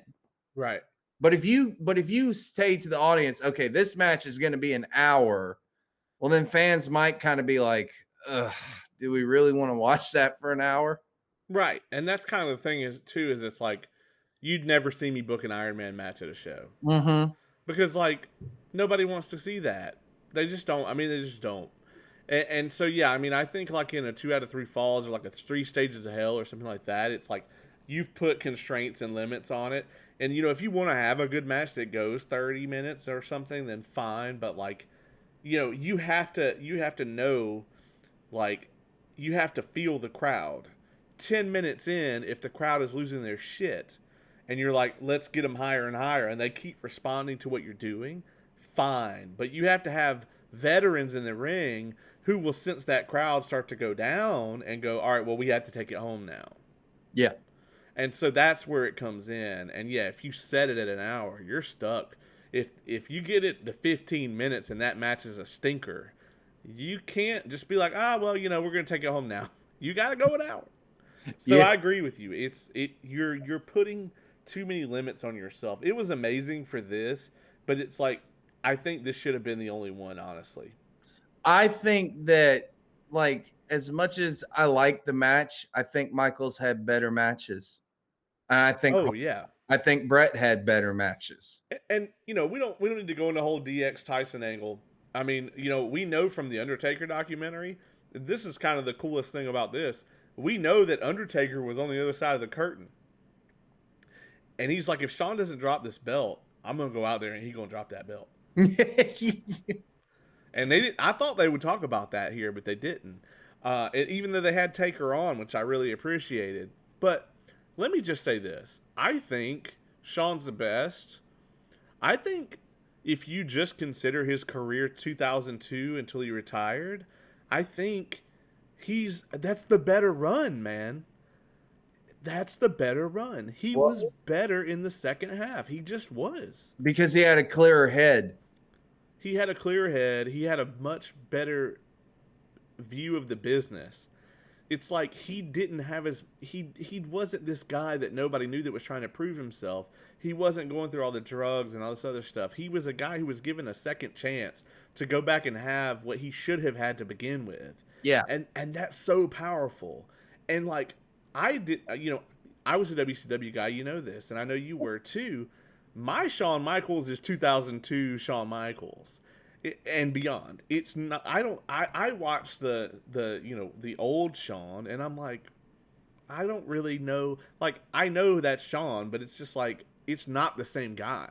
Right. But if you say to the audience, okay, this match is going to be an hour, well, then fans might kind of be like, ugh, do we really want to watch that for an hour? Right. And that's kind of the thing is too, is it's like, you'd never see me book an Iron Man match at a show. Mm-hmm. Because like, nobody wants to see that. They just don't. I mean, they just don't. And so yeah, I mean, I think like in a 2 out of 3 falls or like a 3 stages of hell or something like that, it's like you've put constraints and limits on it. And you know, if you want to have a good match that goes 30 minutes or something, then fine. But like, you know, you have to know, like, you have to feel the crowd. 10 minutes in, if the crowd is losing their shit, and you're like, let's get them higher and higher, and they keep responding to what you're doing, fine. But you have to have veterans in the ring who will sense that crowd start to go down and go, all right, well, we have to take it home now. Yeah. And so that's where it comes in. And yeah, if you set it at an hour, you're stuck. If you get it to 15 minutes and that match is a stinker, you can't just be like, well, you know, we're gonna take it home now. You got to go an hour. So Yeah. I agree with you. You're putting too many limits on yourself. It was amazing for this, but it's like I think this should have been the only one, honestly. I think that, like, as much as I like the match, I think Michaels had better matches. And Oh yeah. I think Bret had better matches. And you know, we don't need to go into the whole DX Tyson angle. I mean, you know, we know from the Undertaker documentary, this is kind of the coolest thing about this. We know that Undertaker was on the other side of the curtain. And he's like, if Shawn doesn't drop this belt, I'm gonna go out there and he's gonna drop that belt. And they didn't. I thought they would talk about that here, but they didn't. Even though they had Taker on, which I really appreciated. But let me just say this: I think Shawn's the best. I think if you just consider his career 2002 until he retired, I think that's the better run, man. That's the better run. He was better in the second half. He just was. Because he had a clearer head. He had a clear head. He had a much better view of the business. It's like he didn't have he wasn't this guy that nobody knew that was trying to prove himself. He wasn't going through all the drugs and all this other stuff. He was a guy who was given a second chance to go back and have what he should have had to begin with. Yeah. And that's so powerful. And like I did, you know, I was a WCW guy, you know this, and I know you were too. My Shawn Michaels is 2002 Shawn Michaels and beyond. It's not. I watched the you know the old Shawn, and I'm like, I don't really know. Like I know that's Shawn, but it's just like it's not the same guy.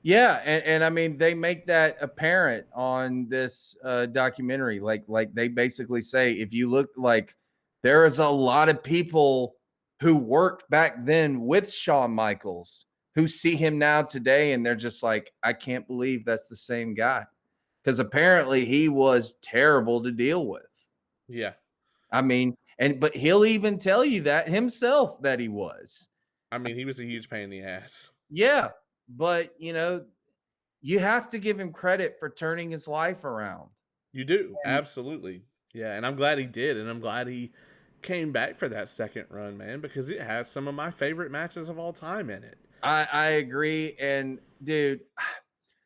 Yeah, and I mean they make that apparent on this documentary. Like they basically say, if you look, like, there is a lot of people who worked back then with Shawn Michaels who see him now today, and they're just like, I can't believe that's the same guy, because apparently he was terrible to deal with. Yeah. I mean, but he'll even tell you that himself, that he was. I mean, he was a huge pain in the ass. Yeah, but you know, you have to give him credit for turning his life around. You do, And absolutely. Yeah, and I'm glad he did, and I'm glad he came back for that second run, man, because it has some of my favorite matches of all time in it. I agree. And dude,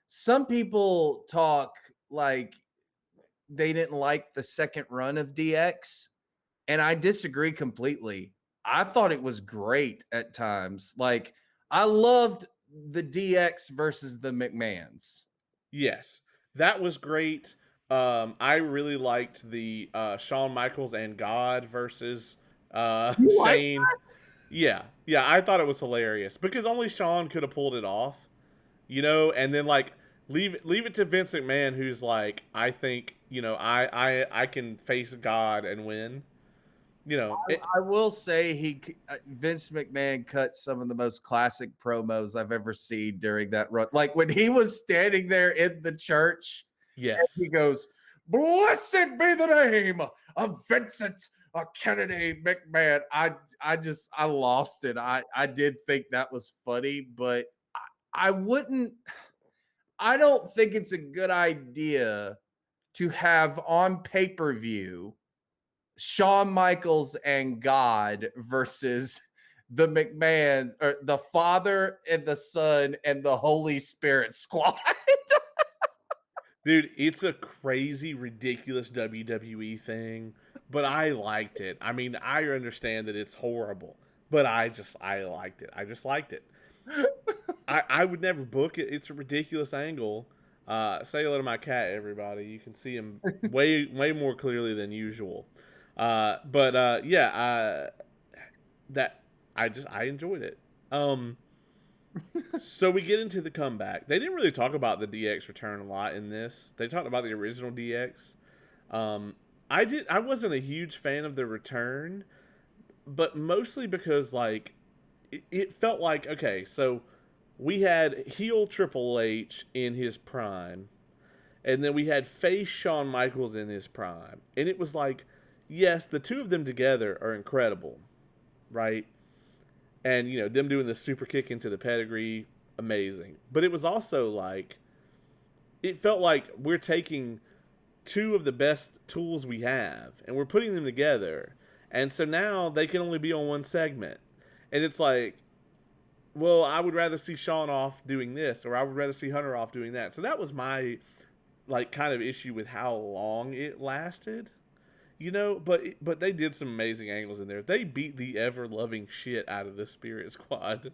some people talk like they didn't like the second run of DX, and I disagree completely. I thought it was great at times. Like, I loved the DX versus the McMahons. Yes, that was great. I really liked the Shawn Michaels and God versus You like Shane. Yeah, yeah, I thought it was hilarious because only Shawn could have pulled it off, you know. And then like leave it to Vince McMahon, who's like, I think you know I can face God and win. You know, I will say Vince McMahon cut some of the most classic promos I've ever seen during that run. Like when he was standing there in the church, and he yes, goes, "Blessed be the name of Vincent Kennedy McMahon." I lost it. I did think that was funny, but I wouldn't. I don't think it's a good idea to have on pay-per-view Shawn Michaels and God versus the McMahons, or the Father and the Son and the Holy Spirit squad. dude, it's a crazy, ridiculous WWE thing, but I liked it. I mean, I understand that it's horrible, but I liked it. I just liked it. I would never book it. It's a ridiculous angle. Say hello to my cat, everybody. You can see him way more clearly than usual. Yeah, that I enjoyed it. So we get into the comeback. They didn't really talk about the DX return a lot in this. They talked about the original DX. Um, I wasn't a huge fan of the return, but mostly because like it felt like okay, so we had heel Triple H in his prime, and then we had face Shawn Michaels in his prime, and it was like, yes, the two of them together are incredible, right? And you know them doing the super kick into the pedigree, amazing. But it was also like, it felt like we're taking two of the best tools we have and we're putting them together, and so now they can only be on one segment, and it's like, well, I would rather see Shawn off doing this, or I would rather see Hunter off doing that. So that was my like kind of issue with how long it lasted, you know. But they did some amazing angles in there. They beat the ever loving shit out of the Spirit Squad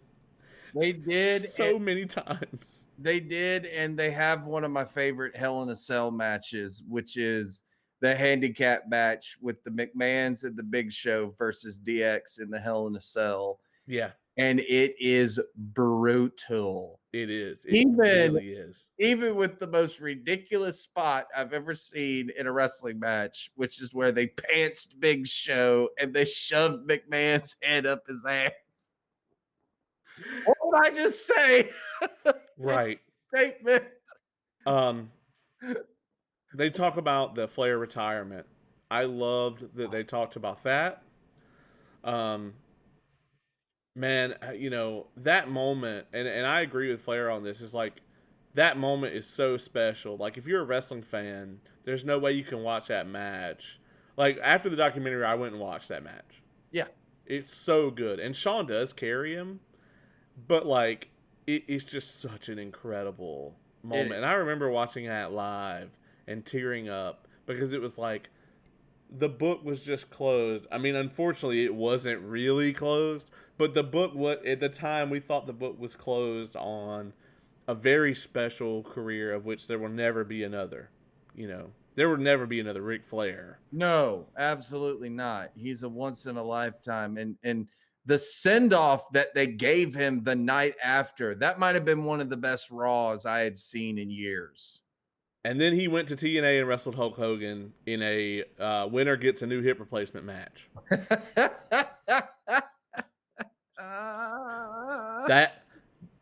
They did. so many times. They did, and they have one of my favorite Hell in a Cell matches, which is the handicap match with the McMahons and the Big Show versus DX in the Hell in a Cell. Yeah, And it is brutal. it is. It Even really is. Even with the most ridiculous spot I've ever seen in a wrestling match, which is where they pantsed Big Show and they shoved McMahon's head up his ass. What would I just say? Right. Statement. They talk about the Flair retirement. I loved that they talked about that. Um, Man, you know, that moment, and I agree with Flair on this, is like, that moment is so special. Like, if you're a wrestling fan, there's no way you can watch that match. Like, after the documentary, I went and watched that match. Yeah. It's so good. And Shawn does carry him, but, like, it's just such an incredible moment. And I remember watching that live and tearing up because it was like, the book was just closed. I mean, unfortunately, it wasn't really closed, but the book, what at the time we thought the book was closed on a very special career of which there will never be another. You know, there will never be another Ric Flair. No, absolutely not. He's a once in a lifetime, and the send off that they gave him the night after, that might have been one of the best Raws I had seen in years. And then he went to TNA and wrestled Hulk Hogan in a winner gets a new hip replacement match.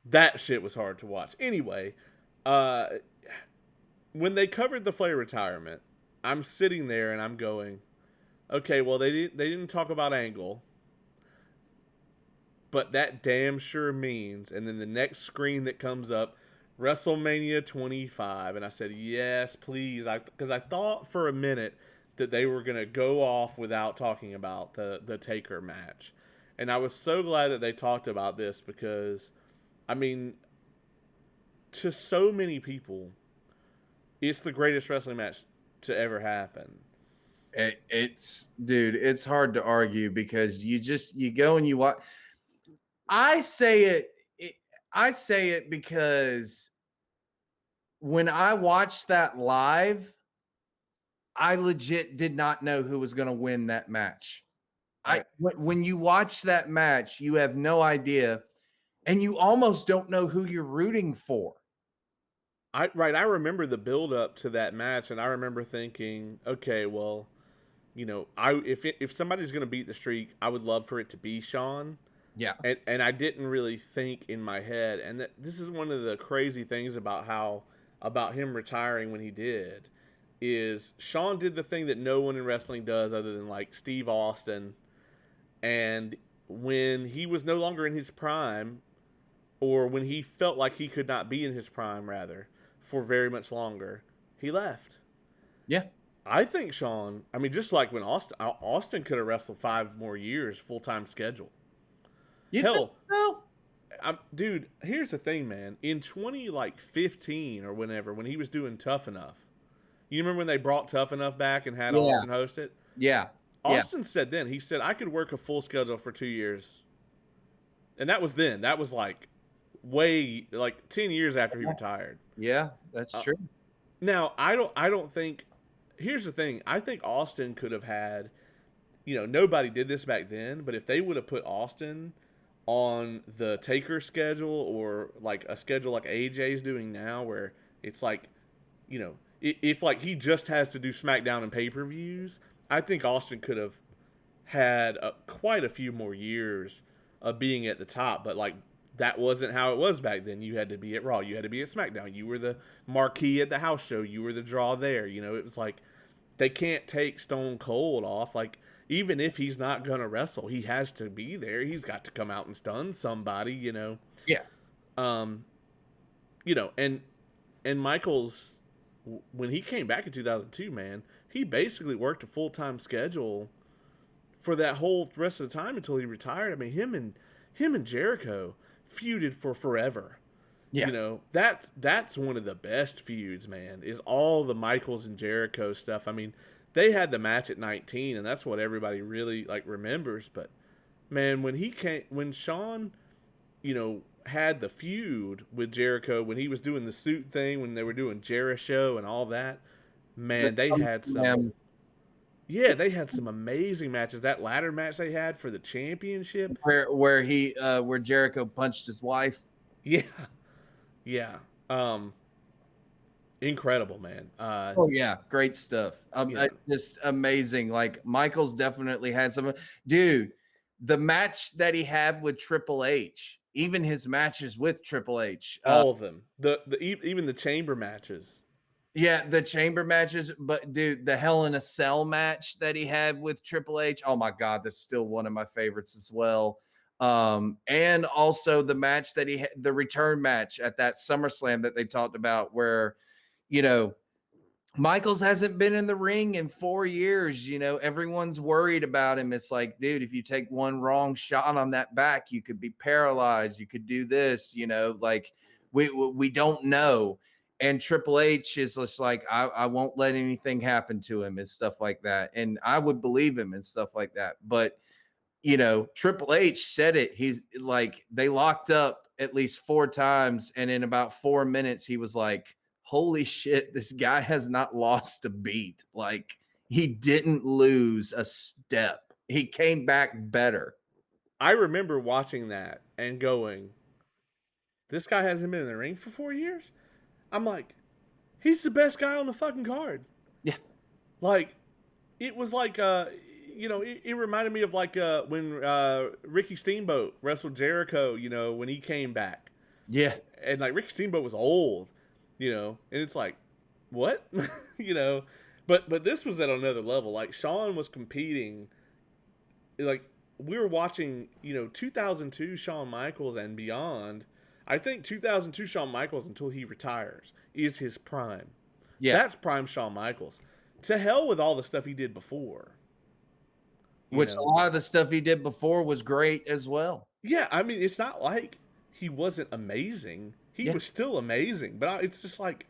That shit was hard to watch. Anyway, when they covered the Flair retirement, I'm sitting there and I'm going, okay, well they didn't talk about Angle, but that damn sure means. And then the next screen that comes up, WrestleMania 25, and I said yes, please, because I thought for a minute that they were gonna go off without talking about the Taker match, and I was so glad that they talked about this because, I mean, to so many people, it's the greatest wrestling match to ever happen. It's dude, it's hard to argue because you go and you watch. I say it because when I watched that live, I legit did not know who was going to win that match. When you watch that match, you have no idea, and you almost don't know who you're rooting for. I remember the build up to that match, and I remember thinking, okay, well, you know, if somebody's going to beat the streak, I would love for it to be Shawn. Yeah. And I didn't really think in my head, and this is one of the crazy things about him retiring when he did, is Shawn did the thing that no one in wrestling does other than like Steve Austin, and when he was no longer in his prime, or when he felt like he could not be in his prime rather, for very much longer, he left. Yeah. I think Shawn, I mean, just like when Austin could have wrestled 5 more years full-time schedule. You Hell, think so? Dude, here's the thing, man. In 2015 or whenever, when he was doing Tough Enough, you remember when they brought Tough Enough back and had Austin host it? Yeah. Austin said then, he said, I could work a full schedule for 2 years. And that was then. That was like way like 10 years after he retired. Yeah, that's Uh, true. Now, I don't think. Here's the thing. I think Austin could have had. Nobody did this back then, but if they would have put Austin on the Taker schedule or like a schedule like AJ's doing now, where it's like, if like he just has to do SmackDown and pay per views, I think Austin could have had quite a few more years of being at the top. But like that wasn't how it was back then. You had to be at Raw, you had to be at SmackDown, you were the marquee at the house show, you were the draw there. It was like they can't take Stone Cold off. Like even if he's not gonna wrestle, he has to be there. He's got to come out and stun somebody. Yeah. Um, and Michaels, when he came back in 2002, man, he basically worked a full time schedule for that whole rest of the time until he retired. I mean, him and Jericho feuded for forever. Yeah. That's one of the best feuds, man, is all the Michaels and Jericho stuff. I mean, they had the match at 19, and that's what everybody really like remembers. But man, when Shawn, had the feud with Jericho, when he was doing the suit thing, when they were doing Jericho and all that, man, they had some. Yeah, they had some amazing matches. That ladder match they had for the championship, where Jericho punched his wife. yeah, yeah, incredible, man. Oh yeah, great stuff. Yeah. Just amazing. Like Michaels definitely had some. Dude, the match that he had with Triple H, even his matches with Triple H, All of them, even the chamber matches. yeah, the chamber matches. But dude, the Hell in a Cell match that he had with Triple H, oh my god, that's still one of my favorites as well. And also the match that he had, the return match at that SummerSlam that they talked about, where Michaels hasn't been in the ring in 4 years. Everyone's worried about him. It's like, dude, if you take one wrong shot on that back, you could be paralyzed. You could do this, like we don't know. And Triple H is just like, I won't let anything happen to him and stuff like that. And I would believe him and stuff like that. But, Triple H said it. He's like, they locked up at least 4 times. And in about 4 minutes, he was like, holy shit, this guy has not lost a beat. Like he didn't lose a step. He came back better. I remember watching that and going, this guy hasn't been in the ring for 4 years? I'm like, he's the best guy on the fucking card. Yeah. Like, it was like, it reminded me of like when Ricky Steamboat wrestled Jericho, when he came back. Yeah. And like Ricky Steamboat was old. And it's like, what? But this was at another level. Like Shawn was competing, like we were watching, 2002 Shawn Michaels and beyond. I think 2002 Shawn Michaels until he retires is his prime. Yeah. That's prime Shawn Michaels. To hell with all the stuff he did before. Which a lot of the stuff he did before was great as well. Yeah, I mean, it's not like he wasn't amazing. He was still amazing, but it's just like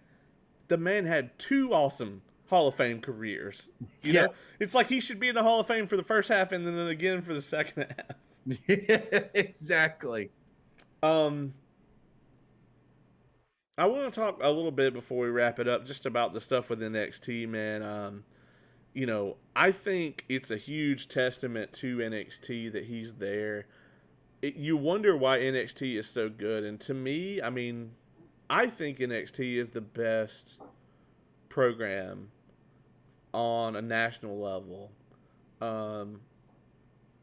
the man had 2 awesome Hall of Fame careers. You know, it's like he should be in the Hall of Fame for the first half and then again for the second half. Exactly. I want to talk a little bit before we wrap it up, just about the stuff with NXT, man. I think it's a huge testament to NXT that he's there. You wonder why NXT is so good. And to me, I mean, I think NXT is the best program on a national level.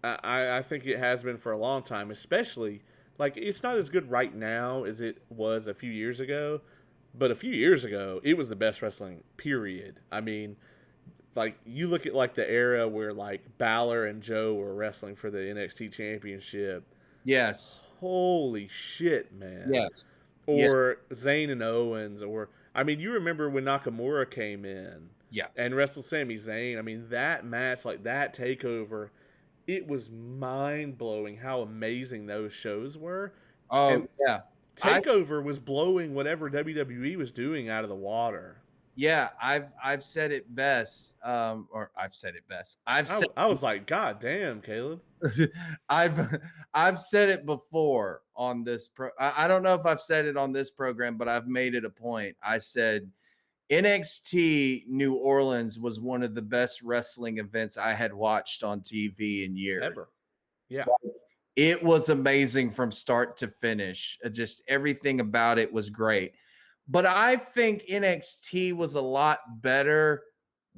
I think it has been for a long time, especially, like, it's not as good right now as it was a few years ago. But a few years ago, it was the best wrestling, period. I mean, like, you look at, like, the era where, like, Balor and Joe were wrestling for the NXT Championship. Yes. Holy shit, man. Yes. Or Zayn and Owens, or, I mean, you remember when Nakamura came in and wrestled Sami Zayn. I mean, that match, like, that takeover, it was mind-blowing how amazing those shows were. Oh, and Takeover was blowing whatever WWE was doing out of the water. Yeah, I've said it best, or I've said it best. I was like, God damn, Caleb. I've I've said it before on this I don't know if I've said it on this program, but I've made it a point. I said NXT New Orleans was one of the best wrestling events I had watched on TV in years. Ever. Yeah. It was amazing from start to finish. Just everything about it was great. But I think NXT was a lot better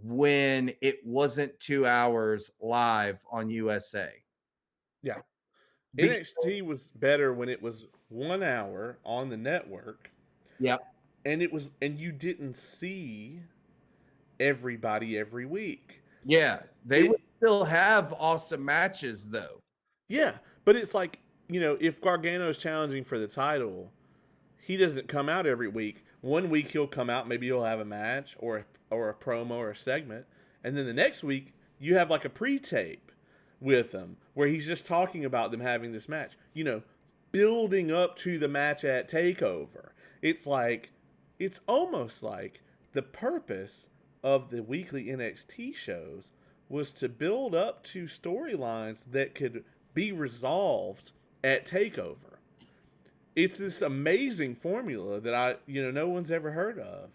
when it wasn't 2 hours live on USA. Yeah. Because, NXT was better when it was 1 hour on the network, yeah, and you didn't see everybody every week. yeah, they would still have awesome matches though. Yeah, but it's like, if Gargano's challenging for the title, he doesn't come out every week. One week he'll come out, maybe he'll have a match or a promo or a segment, and then the next week you have like a pre-tape with him where he's just talking about them having this match. Building up to the match at Takeover. It's almost like the purpose of the weekly NXT shows was to build up to storylines that could be resolved at Takeover. It's this amazing formula that no one's ever heard of.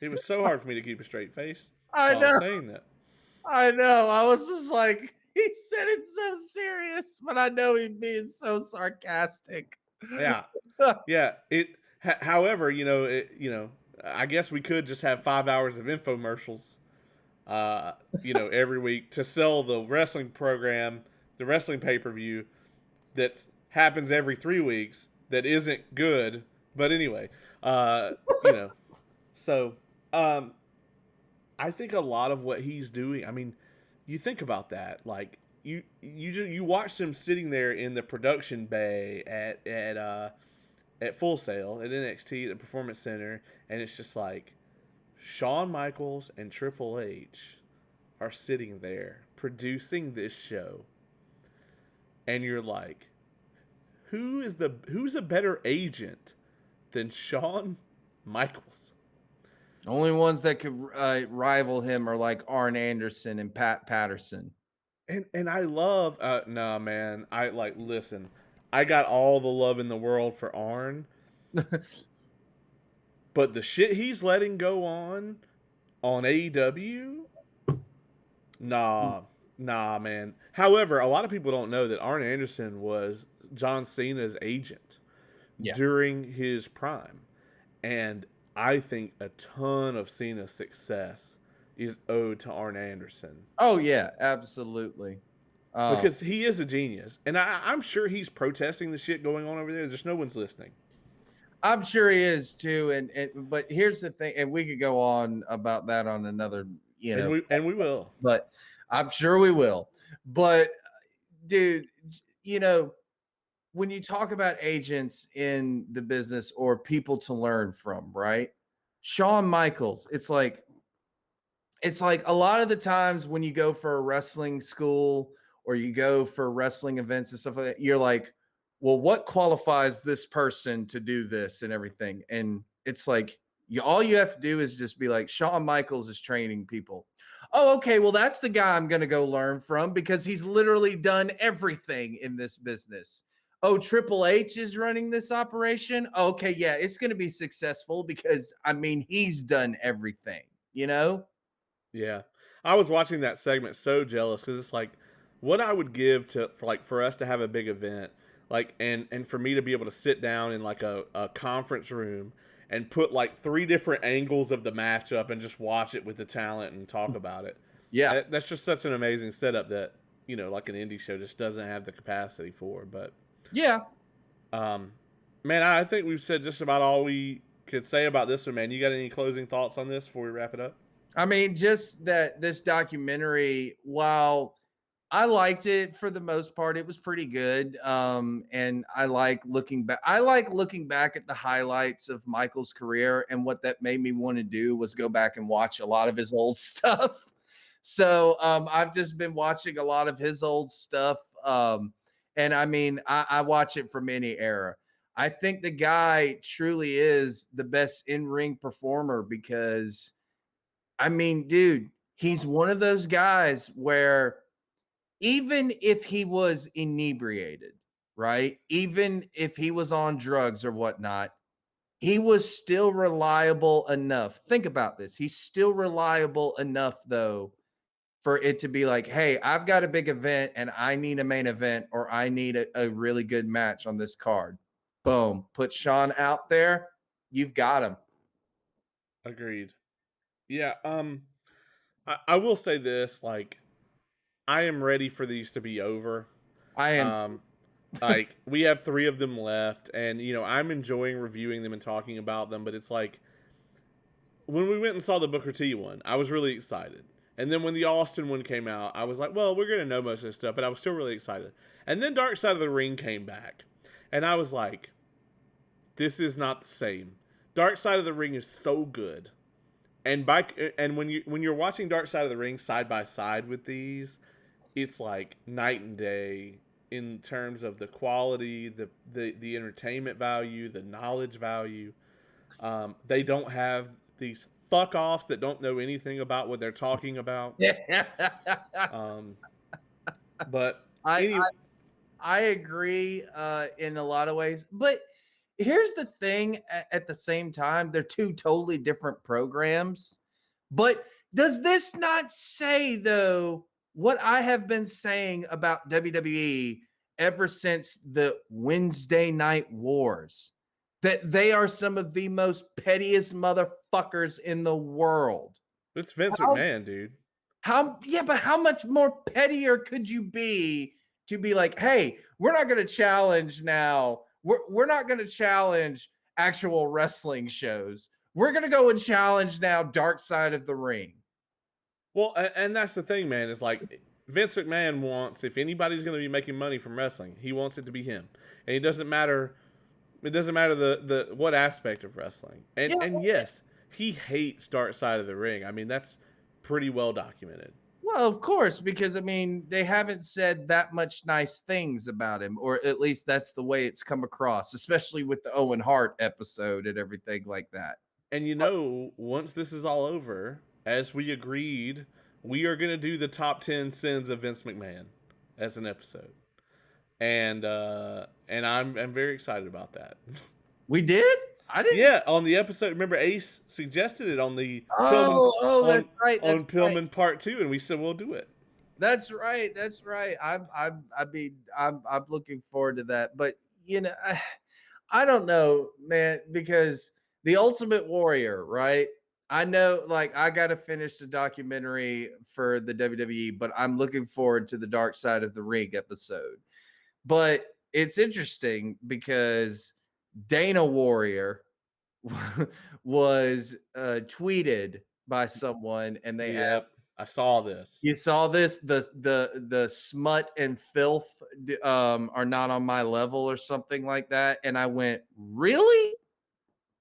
It was so hard for me to keep a straight face I while I was know. saying that. I know. I was just like, he said it so serious, but I know he's being so sarcastic. Yeah, yeah. However, I guess we could just have 5 hours of infomercials, every week to sell the wrestling program, the wrestling pay per view that happens every 3 weeks that isn't good. But anyway, you know, so I think a lot of what he's doing. I mean, you think about that, like you watch him sitting there in the production bay at Full Sail at NXT at the Performance Center, and it's just like Shawn Michaels and Triple H are sitting there producing this show, and you're like, who's a better agent than Shawn Michaels? Only ones that could rival him are like Arn Anderson and Pat Patterson. And I love nah man, I like listen. I got all the love in the world for Arn, but the shit he's letting go on AEW, nah man. However, a lot of people don't know that Arn Anderson was John Cena's agent Yeah. during his prime. And I think a ton of Cena's success is owed to Arn Anderson. Oh yeah, absolutely. Because he is a genius. And I'm sure he's protesting the shit going on over there. Just no one's listening. I'm sure he is too. But here's the thing, and we could go on about that on another, And we will. But I'm sure we will. But dude, when you talk about agents in the business or people to learn from, right? Shawn Michaels, it's like a lot of the times when you go for a wrestling school or you go for wrestling events and stuff like that, you're like, well, what qualifies this person to do this and everything? And it's like, all you have to do is just be like, Shawn Michaels is training people. Oh, okay. Well, that's the guy I'm going to go learn from because he's literally done everything in this business. Oh, Triple H is running this operation. Okay. Yeah. It's going to be successful because he's done everything, Yeah. I was watching that segment so jealous because it's like what I would give for us to have a big event, like and for me to be able to sit down in like a conference room and put like 3 different angles of the matchup and just watch it with the talent and talk about it. Yeah. That's just such an amazing setup that, like an indie show just doesn't have the capacity for. But Yeah. Man, I think we've said just about all we could say about this one, man. You got any closing thoughts on this before we wrap it up? Just that this documentary, while I liked it for the most part, it was pretty good. And I like looking back. I like looking back at the highlights of Michael's career, and what that made me want to do was go back and watch a lot of his old stuff. So I've just been watching a lot of his old stuff. And I watch it from any era. I think the guy truly is the best in-ring performer because, I mean, dude, he's one of those guys where even if he was inebriated, right? Even if he was on drugs or whatnot, he was still reliable enough. Think about this. He's still reliable enough, though, for it to be like, hey, I've got a big event and I need a main event or I need a really good match on this card. Boom. Put Shawn out there. You've got him. Agreed. Yeah. I will say this, like, I am ready for these to be over. I am. Um, like, we have 3 of them left, and I'm enjoying reviewing them and talking about them. But it's like when we went and saw the Booker T one, I was really excited. And then when the Austin one came out, I was like, well, we're gonna know most of this stuff, but I was still really excited. And then Dark Side of the Ring came back, and I was like, this is not the same. Dark Side of the Ring is so good. And when you're watching Dark Side of the Ring side by side with these, it's like night and day in terms of the quality, the entertainment value, the knowledge value. They don't have these fuck offs that don't know anything about what they're talking about. Yeah. Um, but I, any I I agree in a lot of ways, but here's the thing: at the same time, they're two totally different programs. But does this not say though what I have been saying about WWE ever since the Wednesday Night Wars? That they are some of the most pettiest motherfuckers in the world. it's Vince How McMahon, dude. yeah, but how much more pettier could you be to be like, hey, we're not going to challenge now. We're not going to challenge actual wrestling shows. We're going to go and challenge now Dark Side of the Ring. Well, and that's the thing, man. Is like Vince McMahon wants, if anybody's going to be making money from wrestling, he wants it to be him, and it doesn't matter. It doesn't matter the what aspect of wrestling. And Yeah, and yes, he hates Dark Side of the Ring. I mean, that's pretty well documented. well, of course, because I mean, they haven't said that much nice things about him, or at least that's the way it's come across, especially with the Owen Hart episode and everything like that. And once this is all over, as we agreed, we are going to do the top 10 sins of Vince McMahon as an episode. And I'm very excited about that. We did? I didn't. Yeah, on the episode, remember Ace suggested it on the Pillman Oh, that's right. That's on right. Pillman Part 2, and we said we'll do it. That's right. That's right. I'm looking forward to that. But I don't know, man, because the Ultimate Warrior, right? I know, like, I got to finish the documentary for the WWE, but I'm looking forward to the Dark Side of the Ring episode. But it's interesting because Dana Warrior was tweeted by someone, and they asked, Yep, I saw this. you saw this, the smut and filth are not on my level or something like that, and I went, really?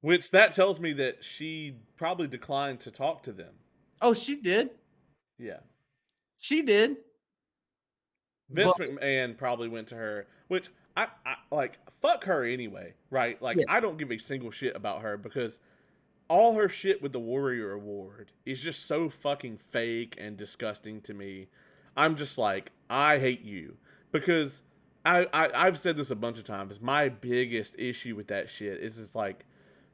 Which that tells me that she probably declined to talk to them. Oh, she did. Yeah. She did. But Vince McMahon probably went to her, which I like, fuck her anyway, right? Like, yeah, I don't give a single shit about her because all her shit with the Warrior Award is just so fucking fake and disgusting to me. I'm just like, I hate you because I've said this a bunch of times. My biggest issue with that shit is it's like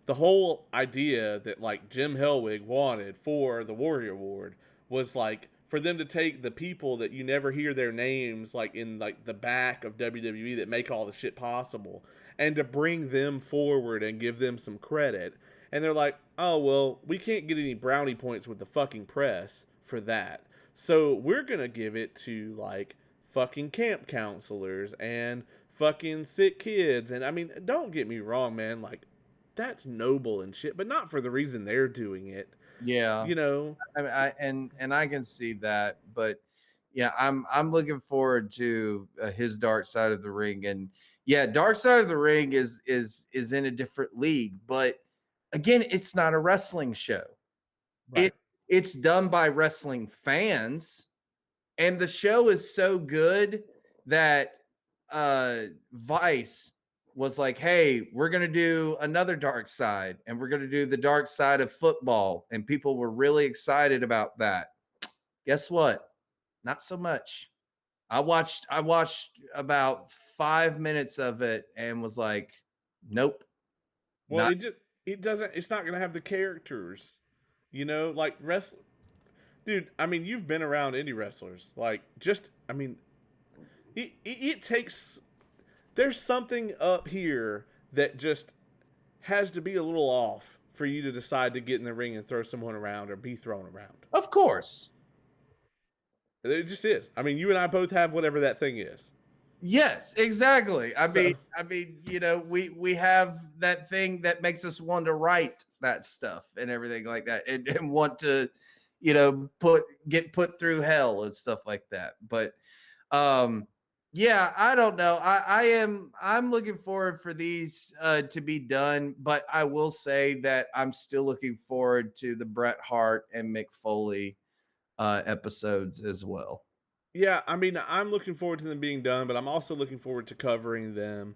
the whole idea that like Jim Hellwig wanted for the Warrior Award was like for them to take the people that you never hear their names like in like the back of WWE that make all the shit possible and to bring them forward and give them some credit. And they're like, "Oh, well, we can't get any brownie points with the fucking press for that. So we're going to give it to like fucking camp counselors and fucking sick kids." And I mean, don't get me wrong, man, like that's noble and shit, but not for the reason they're doing it. yeah. You know, I mean, and I can see that, but yeah, I'm looking forward to his Dark Side of the Ring, and yeah, Dark Side of the Ring is in a different league, but again, it's not a wrestling show. right? It's done by wrestling fans, and the show is so good that Vice was like, hey, we're going to do another dark side and we're going to do the dark side of football. And people were really excited about that. Guess what? Not so much. I watched about 5 minutes of it and was like, nope, Well, not. it doesn't. It's not gonna have the characters, like wrestling. Dude, I mean, you've been around indie wrestlers. Like, just, I mean, it takes. There's something up here that just has to be a little off for you to decide to get in the ring and throw someone around or be thrown around. Of course. It just is. I mean, you and I both have whatever that thing is. Yes, exactly. I So, mean, we have that thing that makes us want to write that stuff and everything like that, and want to, get put through hell and stuff like that. But yeah, I don't know. I'm looking forward for these to be done, but I will say that I'm still looking forward to the Bret Hart and Mick Foley episodes as well. yeah, I mean, I'm looking forward to them being done, but I'm also looking forward to covering them.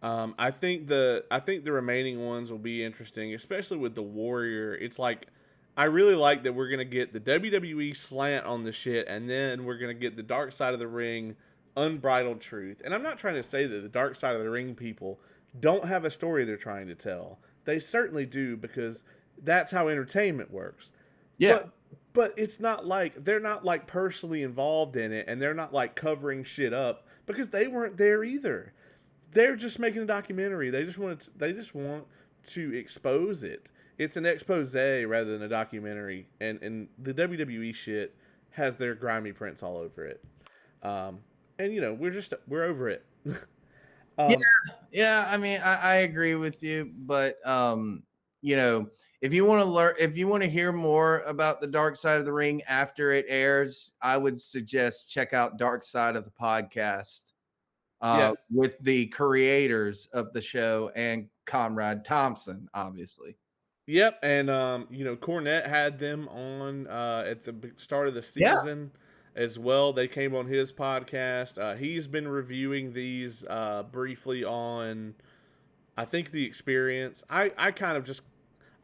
I think the remaining ones will be interesting, especially with the Warrior. It's like I really like that we're gonna get the WWE slant on the shit, and then we're gonna get the Dark Side of the Ring, unbridled truth. And I'm not trying to say that the Dark Side of the Ring people don't have a story they're trying to tell. They certainly do because that's how entertainment works. Yeah. But it's not like they're not like personally involved in it, and they're not like covering shit up because they weren't there either. They're just making a documentary. They just want to expose it. It's an expose rather than a documentary, and the WWE shit has their grimy prints all over it. And we're over it. Yeah, um, yeah. I mean, I agree with you, but if you want to learn, if you want to hear more about the Dark Side of the Ring after it airs, I would suggest check out Dark Side of the Podcast yeah, with the creators of the show and Conrad Thompson, obviously. yep. And Cornette had them on at the start of the Yeah. season as well. They came on his podcast. He's been reviewing these briefly on, I think, the Experience. I kind of just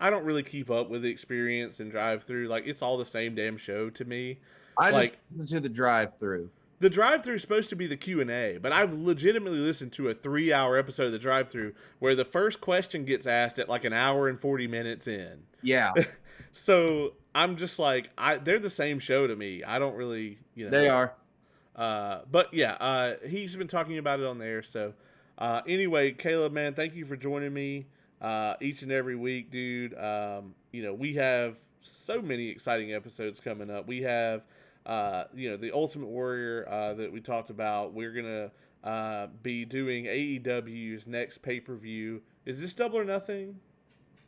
I don't really keep up with the Experience and Drive Through. Like, it's all the same damn show to me. I just Like, listened to the drive-through. the Drive Through is supposed to be the Q&A, but I've legitimately listened to a 3-hour episode of the Drive Through where the first question gets asked at like an hour and 40 minutes in. Yeah, So I'm just like, they're the same show to me. I don't really, they are. But yeah, he's been talking about it on there. So anyway, Caleb, man, thank you for joining me each and every week, dude. We have so many exciting episodes coming up. We have, the Ultimate Warrior that we talked about. We're gonna be doing AEW's next pay per view. Is this Double or Nothing?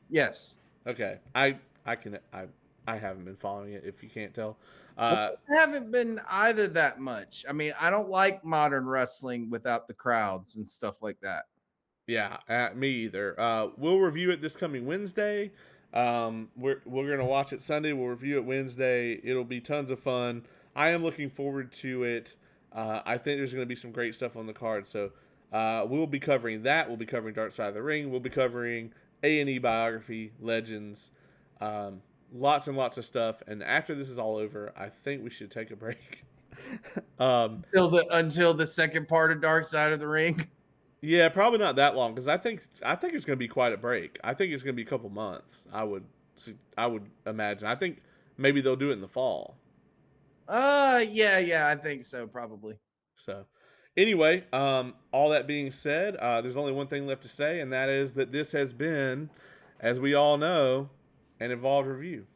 Yes. Okay, I haven't been following it. If you can't tell, I haven't been either that much. I mean, I don't like modern wrestling without the crowds and stuff like that. yeah, me either. We'll review it this coming Wednesday. We're gonna watch it Sunday. We'll review it Wednesday. It'll be tons of fun. I am looking forward to it. I think there's gonna be some great stuff on the card. So we'll be covering that. We'll be covering Dark Side of the Ring. We'll be covering A&E Biography, Legends, lots and lots of stuff. And after this is all over, I think we should take a break. Until the second part of Dark Side of the Ring. Yeah, probably not that long because I think it's going to be quite a break. I think it's going to be a couple months. I would imagine. I think maybe they'll do it in the fall. Yeah, I think so, probably. So, anyway, all that being said, there's only one thing left to say, and that is that this has been, as we all know, an Evolved Review.